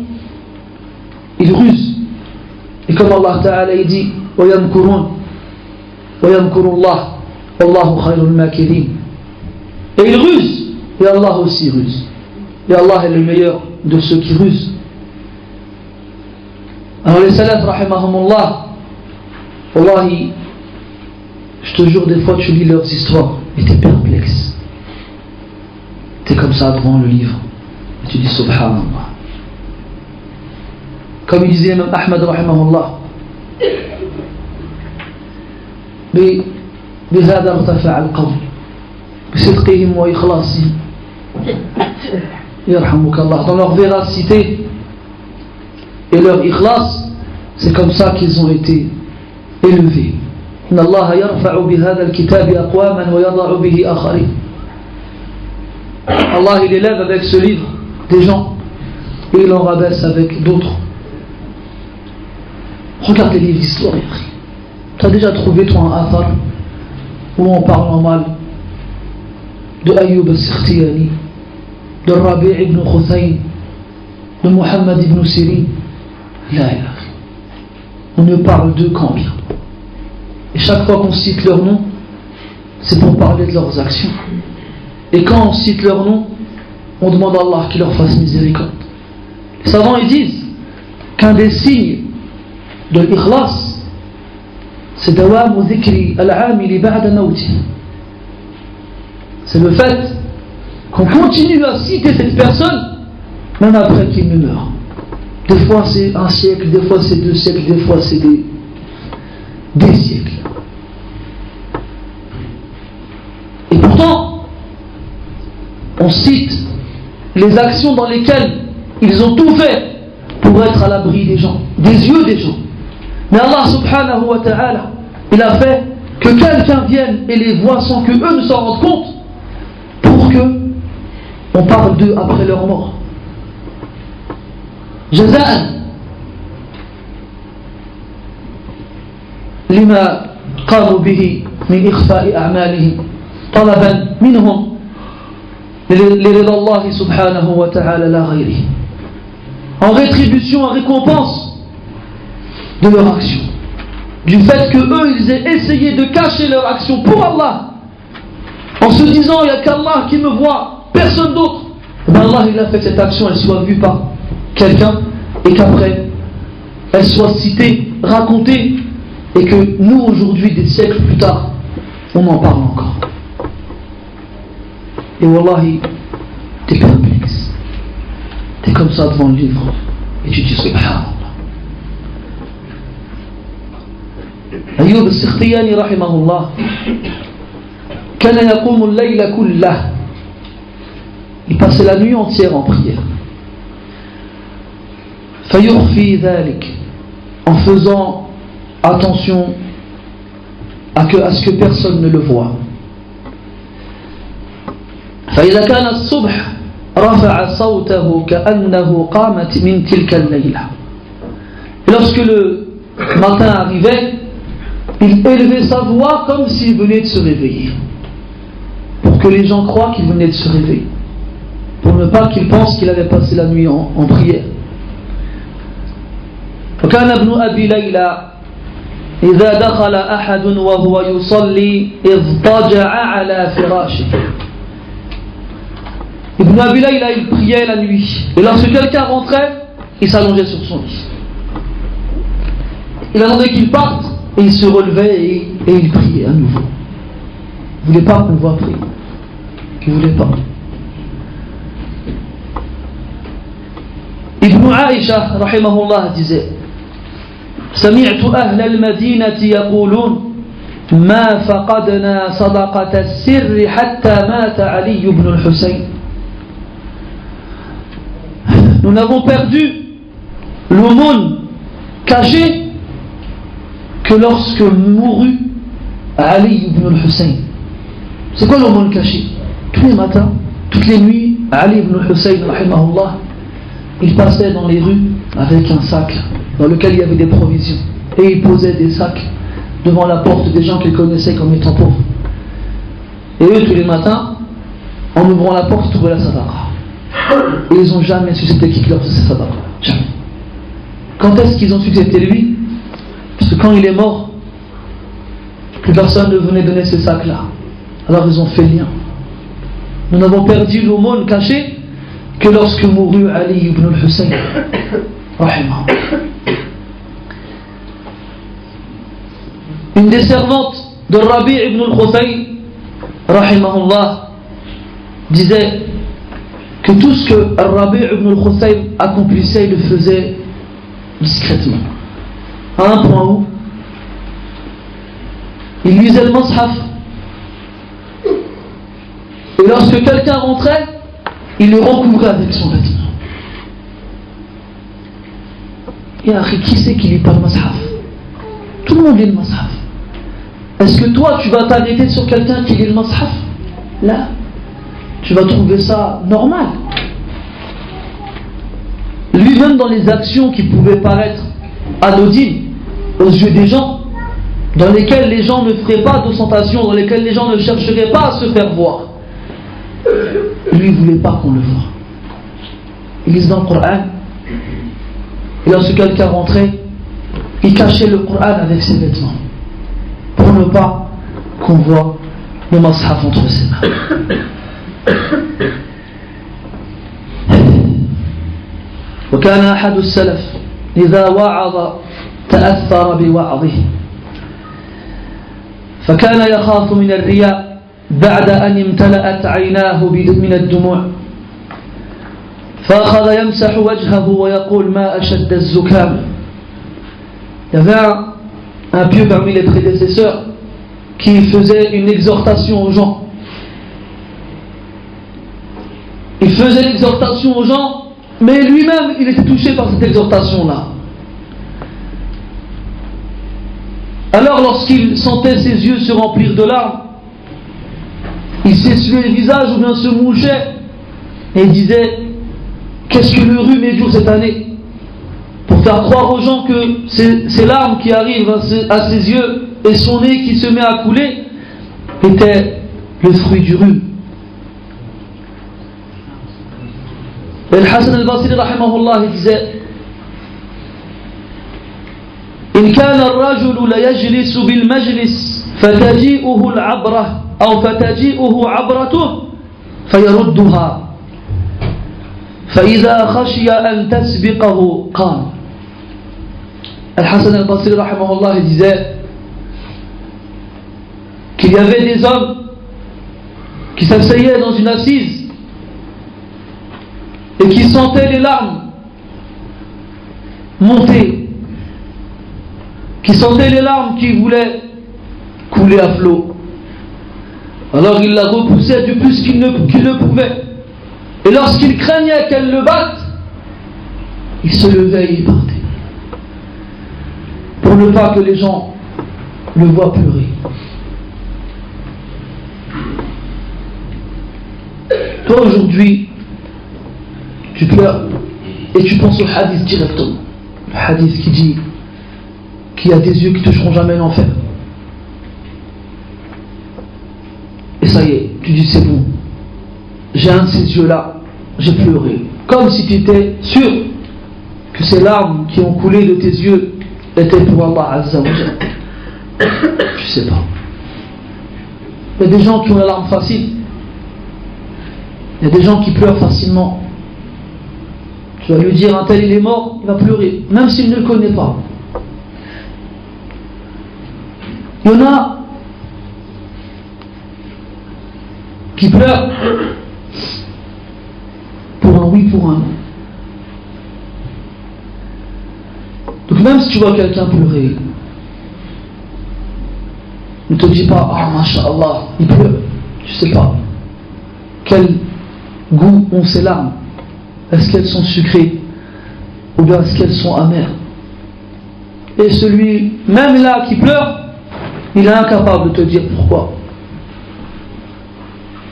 il ruse. Et comme Allah Ta'ala dit وَيَمْكُرُونَ وَيَمْكُرُ اللَّهُ وَاللَّهُ خَيْرُ الْمَاكِرِينَ. Et il ruse, et Allah aussi ruse. Et Allah est le meilleur de ceux qui rusent. Alors les salafs rahimahumullah, wallahi, je te jure, des fois tu lis leurs histoires et t'es perplexe. T'es comme ça devant le livre et tu dis subhanallah. Comme il disait même Ahmad rahimahullah, بهذا ارتفع القول بصدقهم وإخلاصهم يرحمك الله. Dans leur véracité et leur ikhlas, c'est comme ça qu'ils ont été élevés. إن الله يرفع بهذا الكتاب أقواما ويضع به آخرين. Allah il élève avec ce livre des gens et il en rabaisse avec d'autres. Regarde les livres d'histoire. Tu as déjà trouvé toi un athar où on parle en mal de Ayyub al-Sikhtiyani, de Rabi' ibn Khuthayn, de Muhammad ibn Sirin? Là, on ne parle d'eux qu'en bien. Et chaque fois qu'on cite leur nom, c'est pour parler de leurs actions. Et quand on cite leur nom, on demande à Allah qu'il leur fasse miséricorde. Les savants ils disent qu'un des signes de l'ikhlas, c'est dawamu dhikri al-amili ba'da mawti. C'est le fait qu'on continue à citer cette personne même après qu'il ne meure. Des fois c'est un siècle, des fois c'est 2 siècles, des fois c'est des siècles. Et pourtant, on cite les actions dans lesquelles ils ont tout fait pour être à l'abri des gens, des yeux des gens. Mais Allah subhanahu wa ta'ala, il a fait que quelqu'un vienne et les voit sans que eux ne s'en rendent compte, pour que on parle d'eux après leur mort. جزاء لما قاموا به من إخفاء أعمالهم طلبا منهم لرضا الله سبحانه وتعالى لا غيره. En rétribution, en récompense de leur action, du fait que eux ils aient essayé de cacher leur action pour Allah, en se disant il n'y a qu'Allah qui me voit, personne d'autre. Ben Allah il a fait que cette action elle soit vue par quelqu'un et qu'après elle soit citée, racontée, et que nous aujourd'hui des siècles plus tard on en parle encore. Et wallahi t'es perplexe, t'es comme ça devant le livre et tu dis subhanallah. Ayyub al-Sikhtiyani rahimahullah kana yaqumu al-layla kullah, il passait la nuit entière en prière. Fayukhfi dhalik, en faisant attention à ce que personne ne le voit. فإذا كان الصبح رفع صوته كأنه قامت من تلك الليلة. Et lorsque le matin arrivait, il élevait sa voix comme s'il venait de se réveiller. pour que les gens croient qu'il venait de se réveiller, pour ne pas qu'ils pensent qu'il avait passé la nuit en prière. وكان ابن أبي ليلى إذا دخل أحد وهو يصلي اضطجع على فراشه. Ibn Abi Layla, il priait la nuit. Et lorsque quelqu'un rentrait, il s'allongeait sur son lit. Il attendait qu'il parte et il se relevait et il priait à nouveau. Il ne voulait pas qu'on le voie prier. Il ne voulait pas. Ibn Aïcha, rahimahullah, disait: سمعت أهل المدينة يقولون ما فقدنا صدقة السر حتى مات علي بن الحسين. Nous n'avons perdu l'aumône cachée que lorsque mourut Ali ibn al-Hussein. C'est quoi l'aumône cachée? Tous les matins, toutes les nuits, Ali ibn al-Hussein, rahimahullah, il passait dans les rues avec un sac dans lequel il y avait des provisions. Et il posait des sacs devant la porte des gens qu'il connaissait comme étant pauvres. Et eux, tous les matins, en ouvrant la porte, ils trouvaient la sadaqa. Et ils n'ont jamais su c'était qui leur faisait sadaqa. Jamais. Quand est-ce qu'ils ont su que c'était lui? Parce que quand il est mort, plus personne ne venait donner ces sacs-là. Alors ils ont fait lien. Nous n'avons perdu l'aumône cachée que lorsque mourut Ali ibn al-Hussein. Rahimahullah. Une des servantes de Rabi ibn al-Khuthayn, rahimahullah, disait que tout ce que Rabi ibn al-Khuthayn accomplissait, il le faisait discrètement. À un point où il lisait le Mus'haf. Et lorsque quelqu'un rentrait, il le recouvrait avec son vêtement. Et qui c'est qui lit pas le Mus'haf? Tout le monde lit le Mus'haf. Est-ce que toi tu vas t'arrêter sur quelqu'un qui lit le Mus'haf? Là, tu vas trouver ça normal. Lui-même dans les actions qui pouvaient paraître anodines aux yeux des gens, dans lesquelles les gens ne feraient pas d'ostentation, dans lesquelles les gens ne chercheraient pas à se faire voir, lui, il ne voulait pas qu'on le voie. Il lisait dans le Coran, et lorsque quelqu'un rentrait, il cachait le Coran avec ses vêtements, pour ne pas qu'on voit le Mus'haf entre ses mains. وكان أحد السلف إذا وعظ تأثر بوعظه فكان يخاف من الرياء بعد أن امتلأت عيناه من الدموع فأخذ يمسح وجهه ويقول ما أشد الزكام. Il y avait un pieux parmi les prédécesseurs qui faisait une exhortation aux gens. Il faisait l'exhortation aux gens, mais lui-même il était touché par cette exhortation-là. Alors lorsqu'il sentait ses yeux se remplir de larmes, il s'essuyait le visage ou bien se mouchait et disait: qu'est-ce que le rhume est dur cette année, pour faire croire aux gens que ces larmes qui arrivent à ses yeux et son nez qui se met à couler étaient le fruit du rhume. Et le Hassan al-Basri rahimahullah disait: إن كان الرجل ليجلس بالمجلس فتجيئه العبرة أو فتجيئه عبرته فيردها فإذا خشي أن تسبقه قام. Al-Hassan al-Basri rahimahullah disait qu'il y avait des hommes qui s'asseyaient dans une assise et qui sentaient les larmes monter, qui sentaient les larmes qui voulaient couler à flot. Alors il la repoussait du plus qu'il ne pouvait. Et lorsqu'il craignait qu'elle le batte, il se levait et il partait. Pour ne pas que les gens le voient pleurer. Toi aujourd'hui, tu pleures et tu penses au hadith directement. Le hadith qui dit qu'il y a des yeux qui toucheront jamais l'enfer. Et ça y est, tu dis c'est bon, j'ai un de ces yeux-là, j'ai pleuré. Comme si tu étais sûr que ces larmes qui ont coulé de tes yeux étaient pour Allah Azza wa Jalla. Je sais pas. Il y a des gens qui ont la larme facile. Il y a des gens qui pleurent facilement. Tu vas lui dire un tel il est mort, il va pleurer, même s'il ne le connaît pas. Il y en a qui pleurent pour un oui, pour un non. Donc même si tu vois quelqu'un pleurer, ne te dis pas ah masha'Allah, il pleure. Tu sais pas quel goût ont ces larmes. Est-ce qu'elles sont sucrées ou bien est-ce qu'elles sont amères? Et celui même là qui pleure, il est incapable de te dire pourquoi.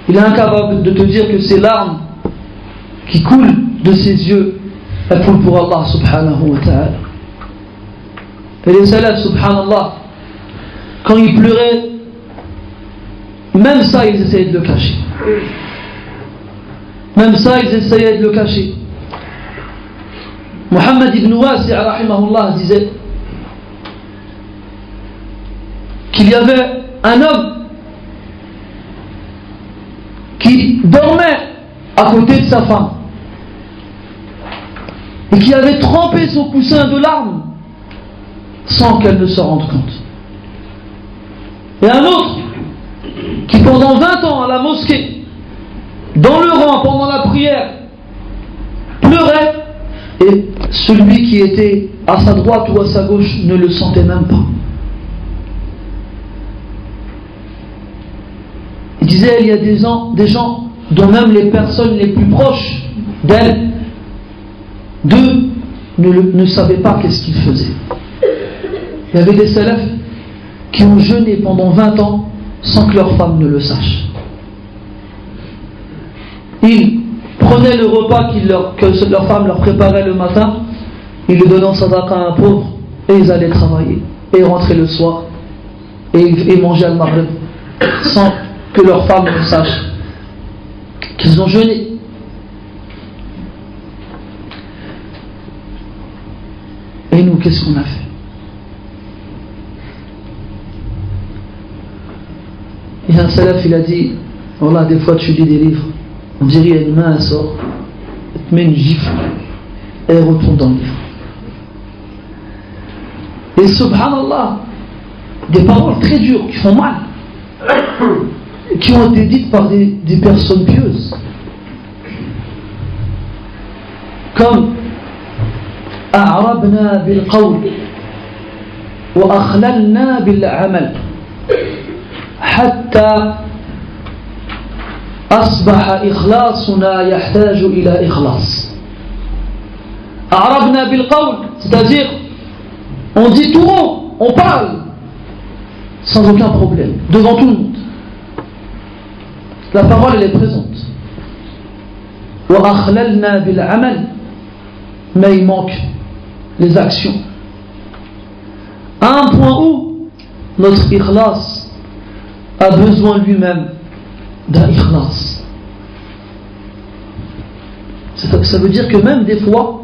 Il est incapable de te dire que ces larmes qui coulent de ses yeux, elles coulent pour Allah subhanahu wa ta'ala. Et les salafs, subhanallah, quand ils pleuraient, même ça ils essayaient de le cacher. Même ça ils essayaient de le cacher. Muhammad ibn Wasi' rahimahullah disait qu'il y avait un homme qui dormait à côté de sa femme et qui avait trempé son coussin de larmes sans qu'elle ne se rende compte. Et un autre qui pendant 20 ans à la mosquée, dans le rang pendant la prière, pleurait, et celui qui était à sa droite ou à sa gauche ne le sentait même pas. Il disait il y a des gens dont même les personnes les plus proches d'elle, d'eux, ne savaient pas qu'est-ce qu'ils faisaient. Il y avait des salafs qui ont jeûné pendant 20 ans sans que leur femme ne le sache. Ils prenaient le repas que leur femme leur préparait le matin, ils le donnaient en sadaqa à un pauvre, et ils allaient travailler, et rentraient le soir, et mangeaient al maghrib, sans que leur femme ne sache qu'ils ont jeûné. Et nous, qu'est-ce qu'on a fait? Il y a un salaf, il a dit, voilà, des fois tu lis des livres, on dirait il y a une main, elle sort, elle te met une gifle, et elle retourne dans le livre. Et subhanallah, des paroles très dures, qui font mal, qui ont été dites par des personnes pieuses. Comme أعربنا بالقول وأخللنا بالعمل حتى أصبح إخلاصنا يحتاج إلى إخلاص. أعربنا بالقول, c'est-à-dire on dit tout haut, on parle sans aucun problème, devant tout le monde. La parole elle est présente. وأخللنا بالعمل, mais il manque les actions. À un point où notre ikhlas a besoin lui-même d'un ikhlas. Ça veut dire que même des fois,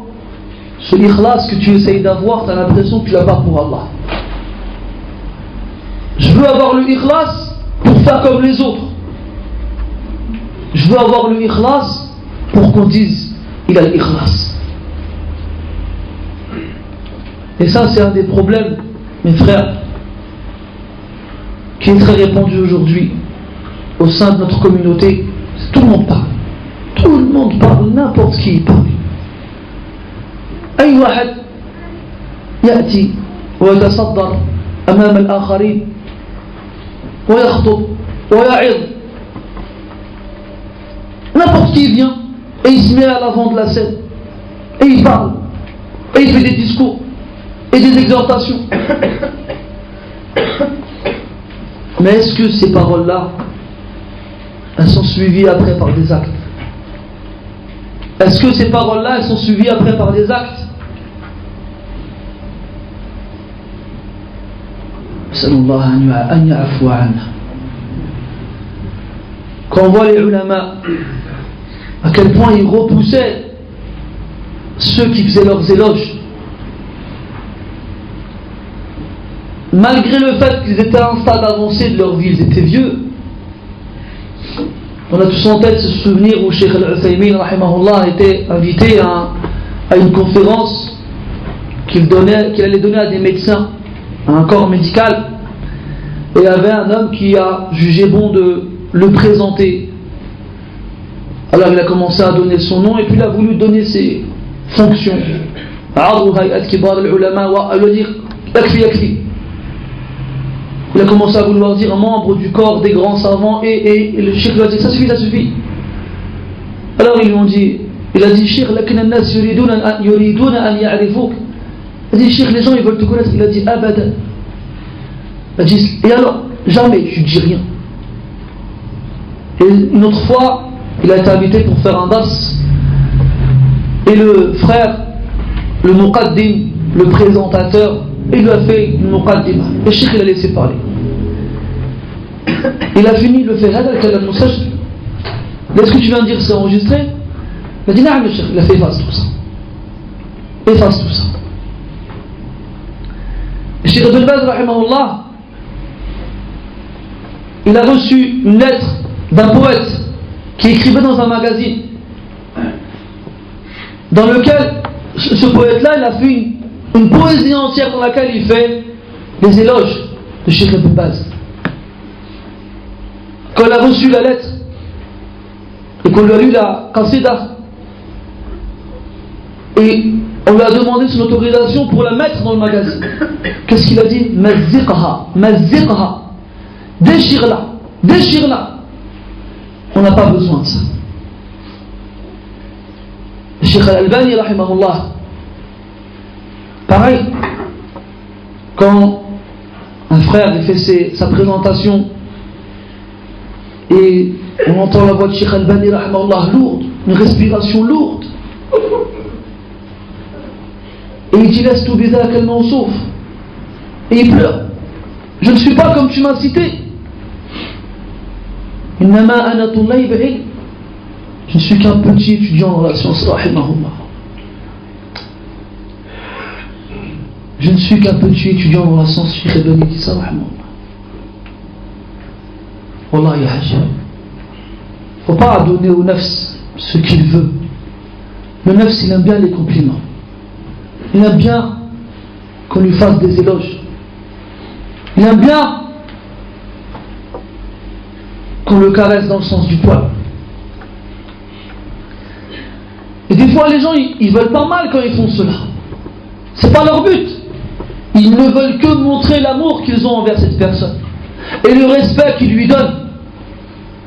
ce ikhlas que tu essayes d'avoir, tu as l'impression que tu l'as pas pour Allah. Je veux avoir le ikhlas pour faire comme les autres. Je veux avoir le ikhlas pour qu'on dise il a l'ikhlas. Et ça, c'est un des problèmes, mes frères, qui est très répandu aujourd'hui au sein de notre communauté. Tout le monde parle. Tout le monde parle, n'importe qui parle. أي واحد يأتي ويتصدر أمام الآخرين ويخطب ويعظ. N'importe qui vient et il se met à l'avant de la scène et il parle et il fait des discours et des exhortations. Mais est-ce que ces paroles-là, elles sont suivies après par des actes? Est-ce que ces paroles-là, elles sont suivies après par des actes? Sallallahu alayhi wa sallam. quand on voit les ulama, à quel point ils repoussaient ceux qui faisaient leurs éloges, malgré le fait qu'ils étaient à un stade avancé de leur vie, ils étaient vieux. On a tous en tête ce souvenir où Cheikh Al-Uthaymin rahimahullah était invité à une conférence qu'il allait donner à des médecins, à un corps médical, et il y avait un homme qui a jugé bon de le présenter. Alors il a commencé à donner son nom et puis il a voulu donner ses fonctions. Il a dire yakfi. Il a commencé à vouloir dire un membre du corps des grands savants et le cheikh lui a dit ça suffit. Alors ils lui ont dit, il a dit cheikh, il a dit cheikh, les gens ils veulent te connaître. Il a dit abadan. Il a dit et alors jamais tu dis rien. Et une autre fois il a été invité pour faire un dars et le frère, le muqaddim, le présentateur, il lui a fait une muqaddima. Le cheikh il a laissé parler. Il a fini, il le fait. Est-ce que tu viens de dire c'est enregistré? Il a dit non, le cheikh. Il a fait efface tout ça. Efface tout ça. Le cheikh Ibn Baz rahimahullah, il a reçu une lettre d'un poète qui écrivait dans un magazine dans lequel ce poète-là il a fait une poésie entière dans laquelle il fait les éloges de Cheikh Ibn Baz. Quand il a reçu la lettre et qu'on lui a lu la qasida et on lui a demandé son autorisation pour la mettre dans le magazine, qu'est-ce qu'il a dit? Mazziqha, déchire-la. On n'a pas besoin de ça. Cheikh Al-Albani rahimahullah, pareil, quand un frère il fait sa présentation et on entend la voix de Cheikh Al-Albani rahimahullah lourde, une respiration lourde, et il dit laisse tout bizarre qu'elle m'en souffre, et il pleure. Je ne suis pas comme tu m'as cité. Je ne suis qu'un petit étudiant dans la science rahimahullah. Je ne suis qu'un petit étudiant dans la science. Cheikh Ibn dit ça rahimahullah. Wallah ya hajj. Faut pas donner au nafs ce qu'il veut. Le nafs il aime bien les compliments. Il aime bien qu'on lui fasse des éloges. Il aime bien qu'on le caresse dans le sens du poil. Et des fois les gens ils veulent pas mal quand ils font cela. C'est pas leur but. Ils ne veulent que montrer l'amour qu'ils ont envers cette personne et le respect qu'ils lui donnent.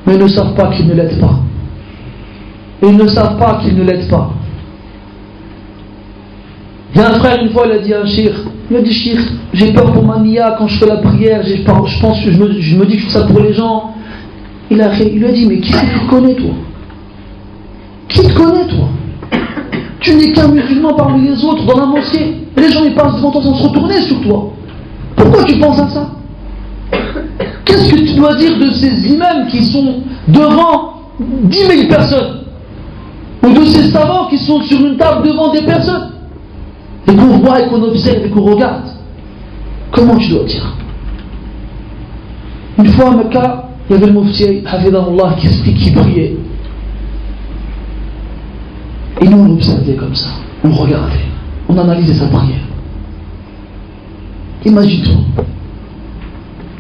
Mais ils ne savent pas qu'ils ne l'aident pas. Ils ne savent pas qu'ils ne l'aident pas. Il y a un frère une fois il a dit à un shir, il a dit shir, j'ai peur pour ma niya quand je fais la prière, je pense que je me dis que je fais ça pour les gens. Il lui a dit mais qui te connaît toi? Qui te connaît toi? Tu n'es qu'un musulman parmi les autres dans la mosquée. Et les gens ils passent devant toi sans se retourner sur toi. Pourquoi tu penses à ça? Qu'est-ce que tu dois dire de ces imams qui sont devant 10 000 personnes? Ou de ces savants qui sont sur une table devant des personnes? Et qu'on voit et qu'on observe et qu'on regarde. Comment tu dois dire? Une fois à Mecca, il y avait le Mufti Hafidahullah qui priait. Et nous on l'observait comme ça, on regardait, on analysait sa prière. Imagine-toi,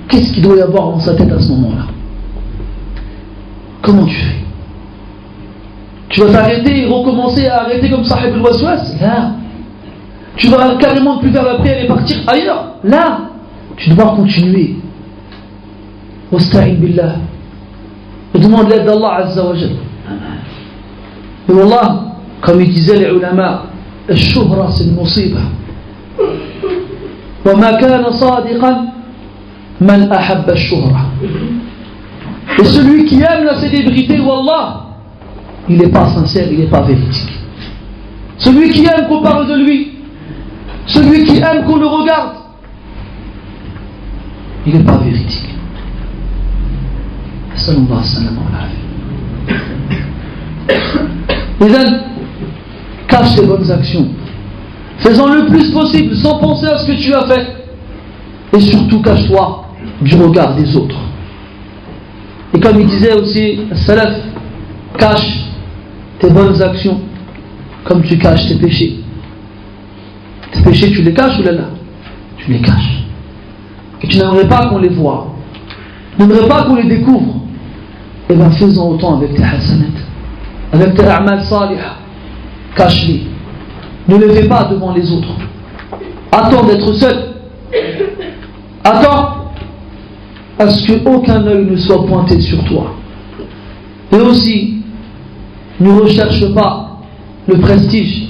qu'est-ce qu'il doit y avoir dans sa tête à ce moment-là? Comment tu fais? Tu vas t'arrêter et recommencer à arrêter comme Sahib al-Waswas? Là. Tu vas carrément ne plus faire la prière et partir ailleurs? Là. Tu dois continuer. Wasta'in billah. Et demande l'aide d'Allah Azza wa Jal. Et Wallah, comme ils disaient les ulama, الشهرة c'est une musiba. وما كان صادقا من أحب الشهرة. Et celui qui aime la célébrité, Wallah, il n'est pas sincère, il n'est pas véridique. Celui qui aime qu'on parle de lui, celui qui aime qu'on le regarde, il n'est pas véridique. Sallallahu sallam wa sallam. Cache tes bonnes actions. Fais-en le plus possible sans penser à ce que tu as fait. Et surtout, cache-toi du regard des autres. Et comme il disait aussi, Salaf, cache tes bonnes actions comme tu caches tes péchés. Tes péchés, tu les caches ou là? Tu les caches. Et tu n'aimerais pas qu'on les voie. Tu n'aimerais pas qu'on les découvre. Et bien fais-en autant avec tes hasanat, avec tes a'mal salihah. Cache-les. Ne les fais pas devant les autres. Attends d'être seul. Attends à ce qu'aucun œil ne soit pointé sur toi. Et aussi, ne recherche pas le prestige,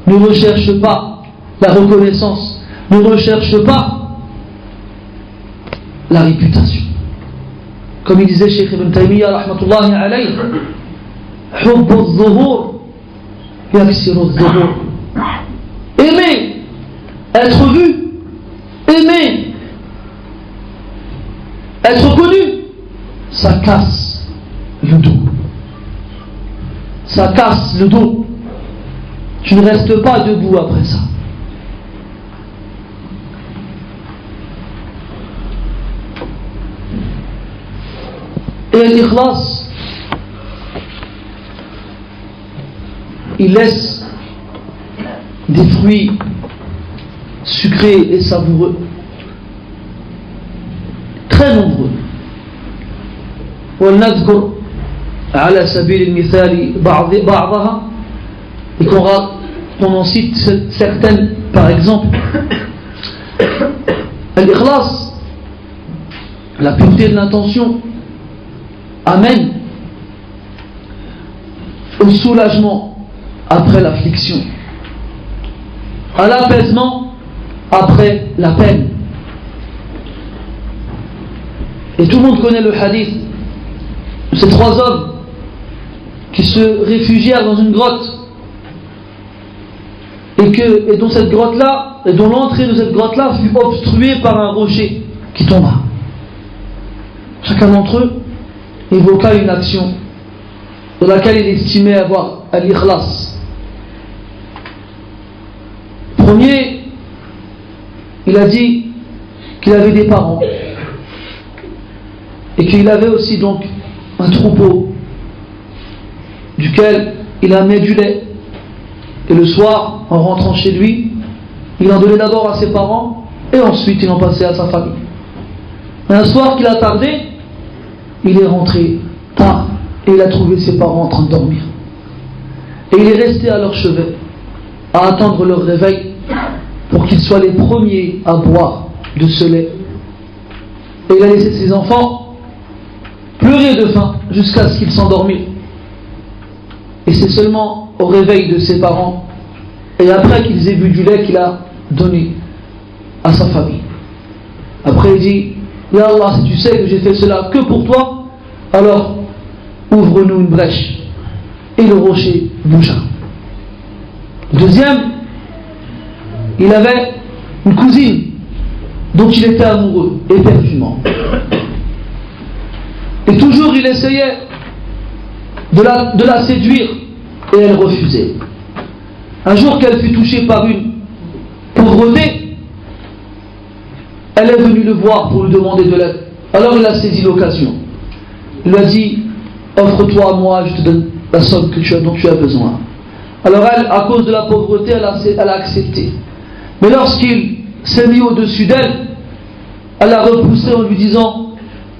ne recherche pas la reconnaissance, ne recherche pas la réputation. Comme il disait Cheikh Ibn Taymiyyah rahmatullahi alayhi, hubbu al-zuhur yaksiru al-zuhur. Aimer être vu, aimer être connu, ça casse le dos. Ça casse le dos. Tu ne restes pas debout après ça. Et l'ikhlas, il laisse des fruits sucrés et savoureux, très nombreux. ولنذكر على سبيل المثال بعضها, et qu'on en cite certaines par exemple. L'ikhlas, la pureté de l'intention, amène au soulagement après l'affliction, à l'apaisement après la peine. Et tout le monde connaît le hadith de ces trois hommes qui se réfugièrent dans une grotte et dont cette grotte-là, et dont l'entrée de cette grotte-là fut obstruée par un rocher qui tomba. Chacun d'entre eux évoqua une action dans laquelle il estimait avoir al-ikhlas. Premier, il a dit qu'il avait des parents et qu'il avait aussi donc un troupeau duquel il amenait du lait, et le soir, en rentrant chez lui, il en donnait d'abord à ses parents et ensuite il en passait à sa famille. Un soir qu'il a tardé, il est rentré tard et il a trouvé ses parents en train de dormir, et il est resté à leur chevet à attendre leur réveil pour qu'ils soient les premiers à boire de ce lait. Et il a laissé ses enfants pleurer de faim jusqu'à ce qu'ils s'endorment. Et c'est seulement au réveil de ses parents et après qu'ils aient bu du lait qu'il a donné à sa famille. Après il dit: Ya Allah, si tu sais que j'ai fait cela que pour toi, alors ouvre-nous une brèche. Et le rocher bougea. Deuxième, il avait une cousine dont il était amoureux éperdument. Et toujours il essayait de la séduire et elle refusait. Un jour qu'elle fut touchée par une pauvreté, elle est venue le voir pour lui demander de l'aide. Alors il a saisi l'occasion. Il lui a dit: offre-toi à moi, je te donne la somme dont tu as besoin. Alors elle, à cause de la pauvreté, elle a accepté. Mais lorsqu'il s'est mis au-dessus d'elle, elle l'a repoussé en lui disant: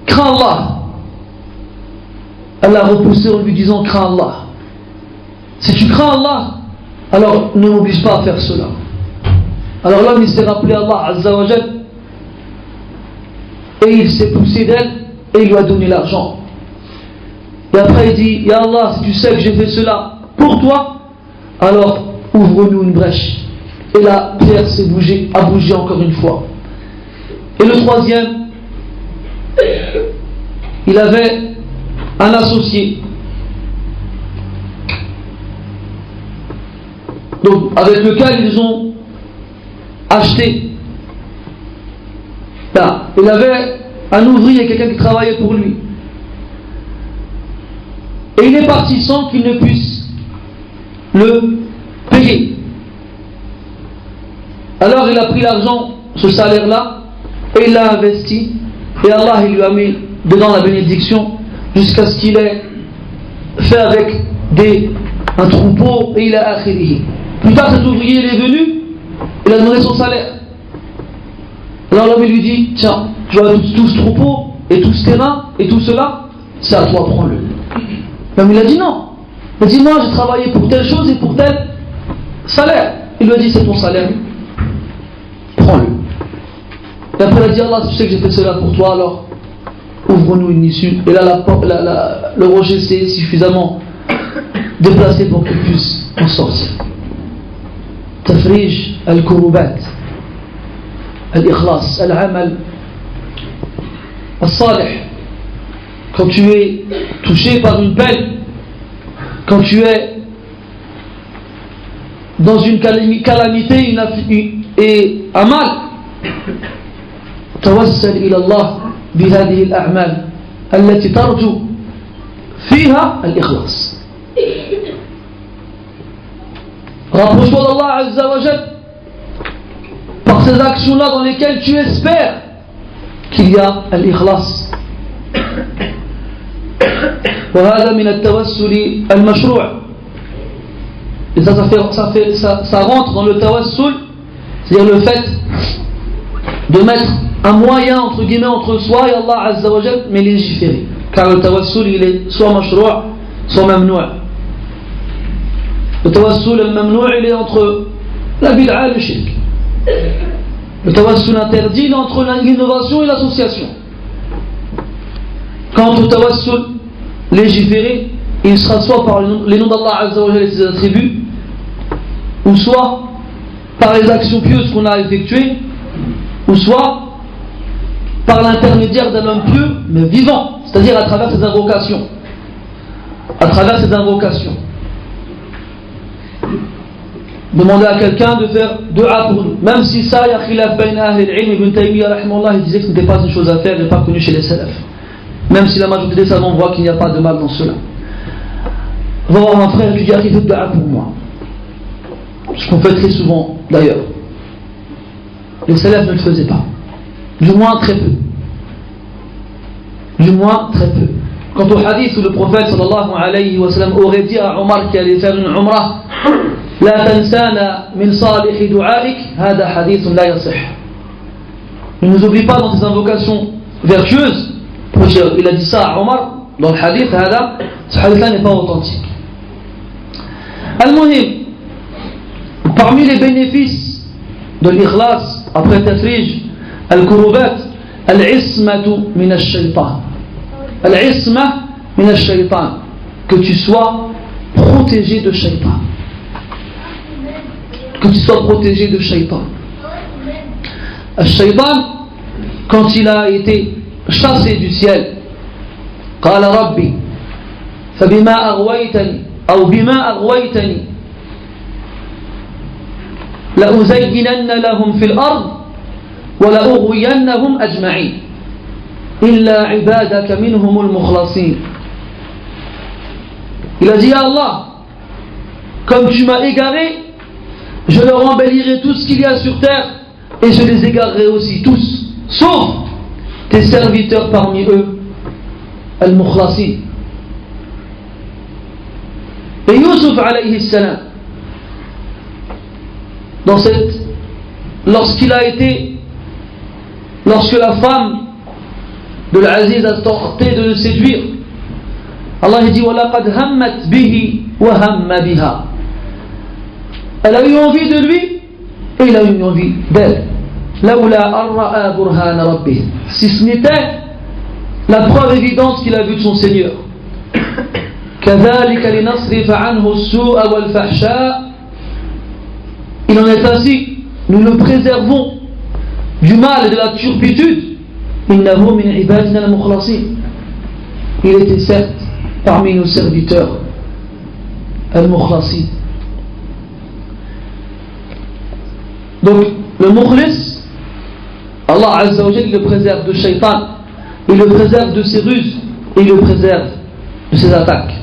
crains Allah. Elle l'a repoussé en lui disant: crains Allah. Si tu crains Allah, alors ne m'oblige pas à faire cela. Alors l'homme, il s'est rappelé Allah Azza wa Jal et il s'est poussé d'elle et il lui a donné l'argent. Et après il dit: Ya Allah, si tu sais que j'ai fait cela pour toi, alors ouvre-nous une brèche. Et la pierre a bougé encore une fois. Et le troisième, il avait un associé, donc avec lequel ils ont acheté. Là, il avait un ouvrier, quelqu'un qui travaillait pour lui. et il est parti sans qu'il ne puisse le payer. Alors il a pris l'argent, ce salaire-là, et il l'a investi, et Allah il lui a mis dedans la bénédiction jusqu'à ce qu'il ait fait avec un troupeau, et il a akhirihi. Plus tard, cet ouvrier il est venu, il a demandé son salaire. Alors l'homme lui dit, tiens, tu as tout ce troupeau, et tout ce terrain, et tout cela, c'est à toi, prends-le. L'homme il a dit non. Il a dit, moi j'ai travaillé pour telle chose et pour tel salaire. Il lui a dit, c'est ton salaire, prends-le. Et après il a dit, Allah, tu sais que j'ai fait cela pour toi, alors ouvre-nous une issue. Et là, le rocher s'est suffisamment déplacé pour qu'il puisse en sortir. Tafrij al-kurubat, al-ikhlas, al-amal, al-salih. Quand tu es touché par une peine, quand tu es dans une calamité et un mal, tawassal ila Allah بهذه الأعمال التي ترجو فيها الإخلاص. Rapproche-toi d'Allah Azza wa Jal par ces actions-là dans lesquelles tu espères qu'il y a l'ikhlas. وهذا من التوسل المشروع. Et ça rentre dans le tawassul, c'est-à-dire le fait de mettre un moyen entre guillemets entre soi et Allah Azza wa Jal, mais légiféré. Car le tawassul il est soit mashroua, soit mamnoua. Le tawassul al-mamnoua il est entre la bid'a et le shirk. Le tawassul interdit il est entre l'innovation et l'association. Quant au tawassul légiféré, il sera soit par les noms d'Allah Azza wa Jal et ses attributs, ou soit par les actions pieuses qu'on a effectuées, ou soit par l'intermédiaire d'un homme pieux, mais vivant, c'est-à-dire à travers ses invocations. À travers ses invocations. Demander à quelqu'un de faire dua pour nous. Même si ça, il y a khilaf bayna ahli al-ilm, Ibn Taymiyyah rahimahullah, il disait que ce n'était pas une chose à faire, il n'est pas connu chez les salafs. Même si la majorité des savants voit qu'il n'y a pas de mal dans cela. Va voir un frère qui dit fais dua pour moi. Ce qu'on fait très souvent d'ailleurs. Les salafs ne le faisaient pas. Du moins très peu. Du moins très peu. Quant au hadith où le prophète sallallahu alayhi wa sallam aurait dit à Omar qui allait faire une umrah, La tansana min salih du'aik, hada hadith la yasih. Ne nous oublie pas dans tes invocations vertueuses. Il a dit ça à Omar dans le hadith, ce hadith-là n'est pas authentique. Al-Muhim, parmi les bénéfices de l'ikhlas après tafrij al-kurubat, al-ismatu min al-shaytan. Al-isma min al-shaytan, que tu sois protégé de shaytan. Que tu sois protégé de shaytan. Al-shaytan, quand il a été chassé du ciel, قال ربي فبما أغويتني أو بما أغويتني لأزينن لهم في الأرض ولأغوينهم أجمعين إلا عبادك منهم المخلصين. Il a dit à Allah, comme tu m'as égaré, je leur embellirai tout ce qu'il y a sur terre et je les égarerai aussi tous, sauf tes serviteurs parmi eux, al-mukhlasin. Et Yusuf alayhi salam, lorsque la femme de l'Aziz a tenté de le séduire, Allah dit وَلَقَدْ هَمَّتْ بِهِ وَهَمَّ بِهَا. Elle a eu envie de lui et il a eu envie d'elle. لَوْلَا أَنْ رَأَى بُرْهَانَ رَبِّهِ. Si ce n'était la preuve évidente qu'il a vue de son Seigneur. كَذَلِكَ لِنَصْرِفَ عَنْهُ السُّوءَ وَالْفَحْشَاءَ. Il en est ainsi, nous le préservons du mal et de la turpitude. إِنَّهُ مِنْ عِبَادِنَا الْمُخْلَصِينَ. Il était certes parmi nos serviteurs al-mukhlasin. Donc le mukhlis, Allah Azza wa Jalla le préserve de shaitan, il le préserve de ses ruses, et il le préserve de ses attaques.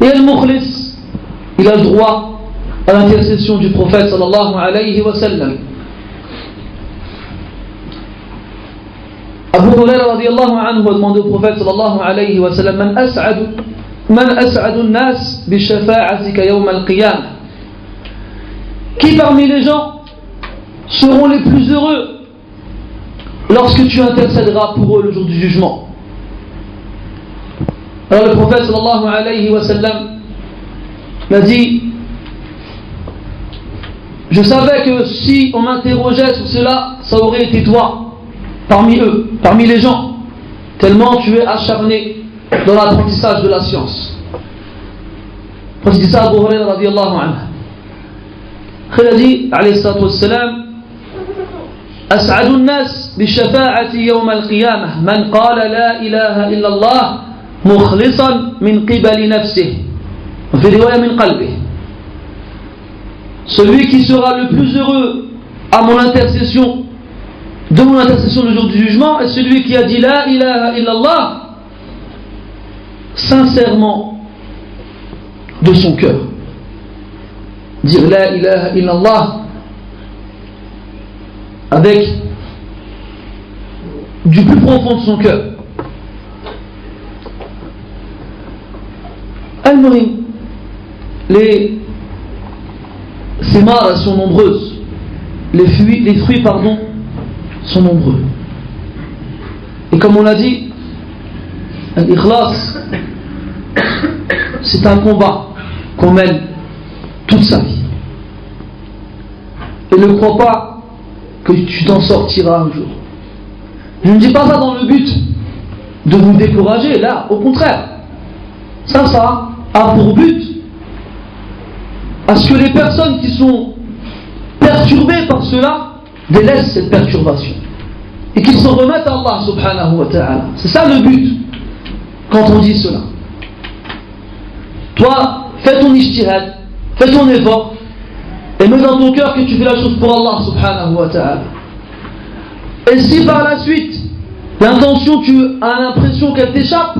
Et al-Mukhlis, il a le droit à l'intercession du prophète sallallahu alayhi wa sallam. Abu Huraira radiyallahu anhu a demandé au prophète sallallahu alayhi wa sallam: Man as'adu an-nas bi shafa'atika yawm al-qiyamah. Qui parmi les gens seront les plus heureux lorsque tu intercéderas pour eux le jour du jugement? Alors le prophète sallallahu alayhi wa sallam m'a dit: je savais que si on m'interrogeait sur cela, ça aurait été toi, parmi eux, parmi les gens, tellement tu es acharné dans l'apprentissage de la science. Parce que ça, Abu Huraira radiyallahu anhu. Il a dit, alayhi salatu wassalam: أسعد الناس بالشفاعة يوم القيامة من قال لا إله إلا الله مخلصا من قبل نفسه وفي رواية من قلبه. Celui qui sera le plus heureux à mon intercession, de mon intercession le jour du jugement, est celui qui a dit la ilaha illallah sincèrement de son cœur. Dire la ilaha illallah avec du plus profond de son cœur. Al-Muhim, les thimar sont nombreuses, les fruits sont nombreux. Et comme on l'a dit, l'ikhlas, c'est un combat qu'on mène toute sa vie. Et ne crois pas que tu t'en sortiras un jour. Je ne dis pas ça dans le but de vous décourager, là, au contraire. Ça a pour but à ce que les personnes qui sont perturbées par cela délaissent cette perturbation et qu'ils s'en remettent à Allah subhanahu wa ta'ala. C'est ça le but quand on dit cela. Toi, fais ton ijtihad, fais ton effort et mets dans ton cœur que tu fais la chose pour Allah subhanahu wa ta'ala. Et si par la suite l'intention, tu as l'impression qu'elle t'échappe,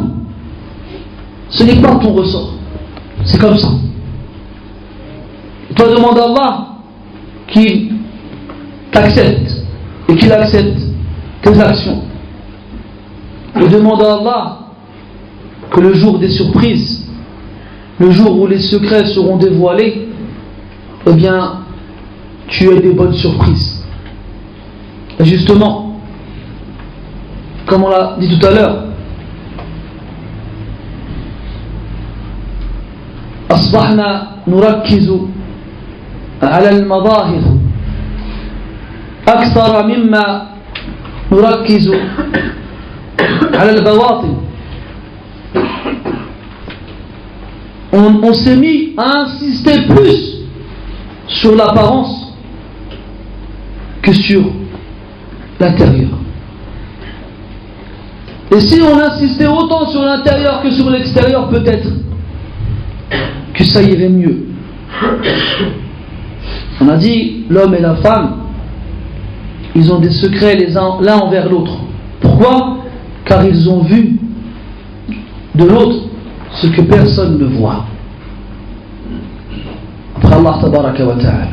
ce n'est pas ton ressort. C'est comme ça. Toi, demande à Allah qu'il t'accepte et qu'il accepte tes actions. Et demande à Allah que le jour des surprises, le jour où les secrets seront dévoilés, eh bien, tu aies des bonnes surprises. Et justement, comme on l'a dit tout à l'heure, أصبحنا نركز على المظاهر أكثر مما نركز على البواطن. On s'est mis à insister plus sur l'apparence que sur l'intérieur. Et si on insistait autant sur l'intérieur que sur l'extérieur, peut-être que ça irait mieux. On a dit, l'homme et la femme, ils ont des secrets l'un envers l'autre. Pourquoi? Car ils ont vu de l'autre ce que personne ne voit. Après Allah tabaraka wa ta'ala.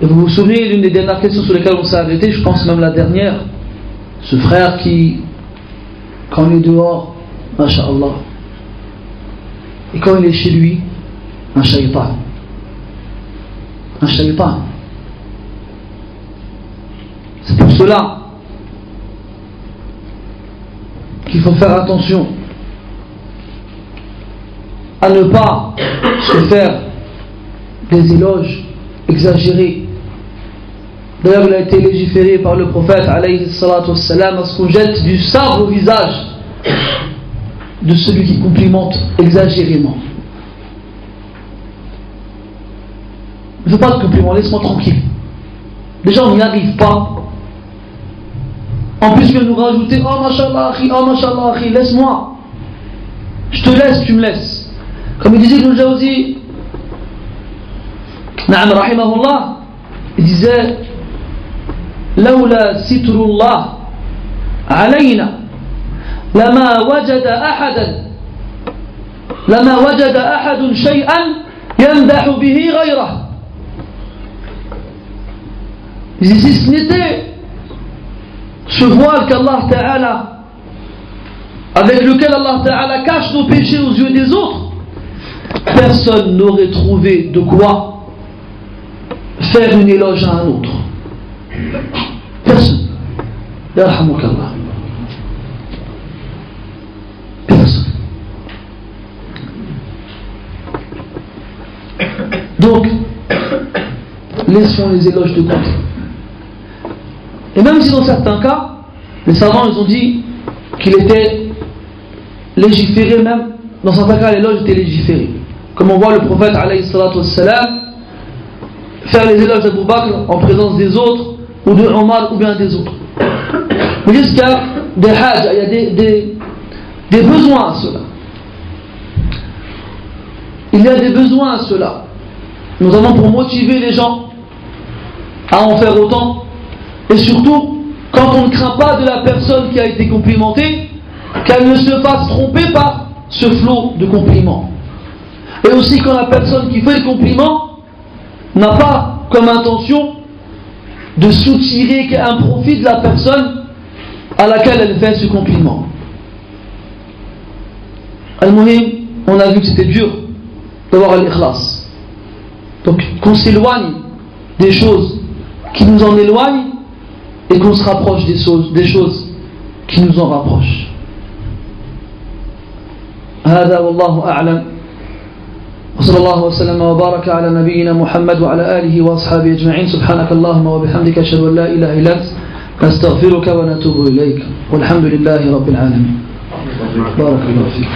Et vous vous souvenez, l'une des dernières questions sur lesquelles on s'est arrêté, je pense même la dernière, ce frère qui, quand il est dehors, masha'Allah, et quand il est chez lui, un shaytan. Un shaytan. C'est pour cela qu'il faut faire attention à ne pas se faire des éloges exagérés. D'ailleurs, il a été légiféré par le prophète alayhi salatu wassalam à ce qu'on jette du sable au visage de celui qui complimente exagérément. Je ne veux pas de compliment, laisse-moi tranquille. Déjà, on n'y arrive pas. En plus, il vient nous rajouter: oh mashallah akhi, laisse-moi. Je te laisse, tu me laisses. Comme il disait Ibn Jawzi, Na'am rahimahullah, il disait: Lawla sitrullah alayna lama wajada ahadan لما وجد أحد شيئا يمدح به غيره. Si ce n'était ce voile qu'Allah Ta'ala, avec lequel Allah Ta'ala cache nos péchés aux yeux des autres, personne n'aurait trouvé de quoi faire une éloge à un autre. Personne. Yarhamukallah. Personne. Donc, laissons les éloges de côté. Et même si dans certains cas, les savants ils ont dit qu'il était légiféré, même dans certains cas l'éloge était légiféré. Comme on voit le prophète alayhi salatu wassalam faire les éloges d'Abu Bakr en présence des autres, ou de Omar ou bien des autres. Mais jusqu'à des hajj, il y a des besoins à cela. Il y a des besoins à cela. Notamment pour motiver les gens à en faire autant. Et surtout, quand on ne craint pas de la personne qui a été complimentée, qu'elle ne se fasse tromper par ce flot de compliments. Et aussi quand la personne qui fait le compliment n'a pas comme intention de soutirer un profit de la personne à laquelle elle fait ce compliment. Al-Muhim, on a vu que c'était dur d'avoir l'ikhlas. Donc qu'on s'éloigne des choses qui nous en éloignent et qu'on se rapproche des choses qui nous en rapprochent. هذا والله أعلم وصلى الله وسلم وبارك على نبينا محمد وعلى آله وأصحابه أجمعين سبحانك اللهم وبحمدك أشهد أن لا إله إلا أنت نستغفرك ونتوب إليك والحمد لله رب العالمين. بارك الله فيك.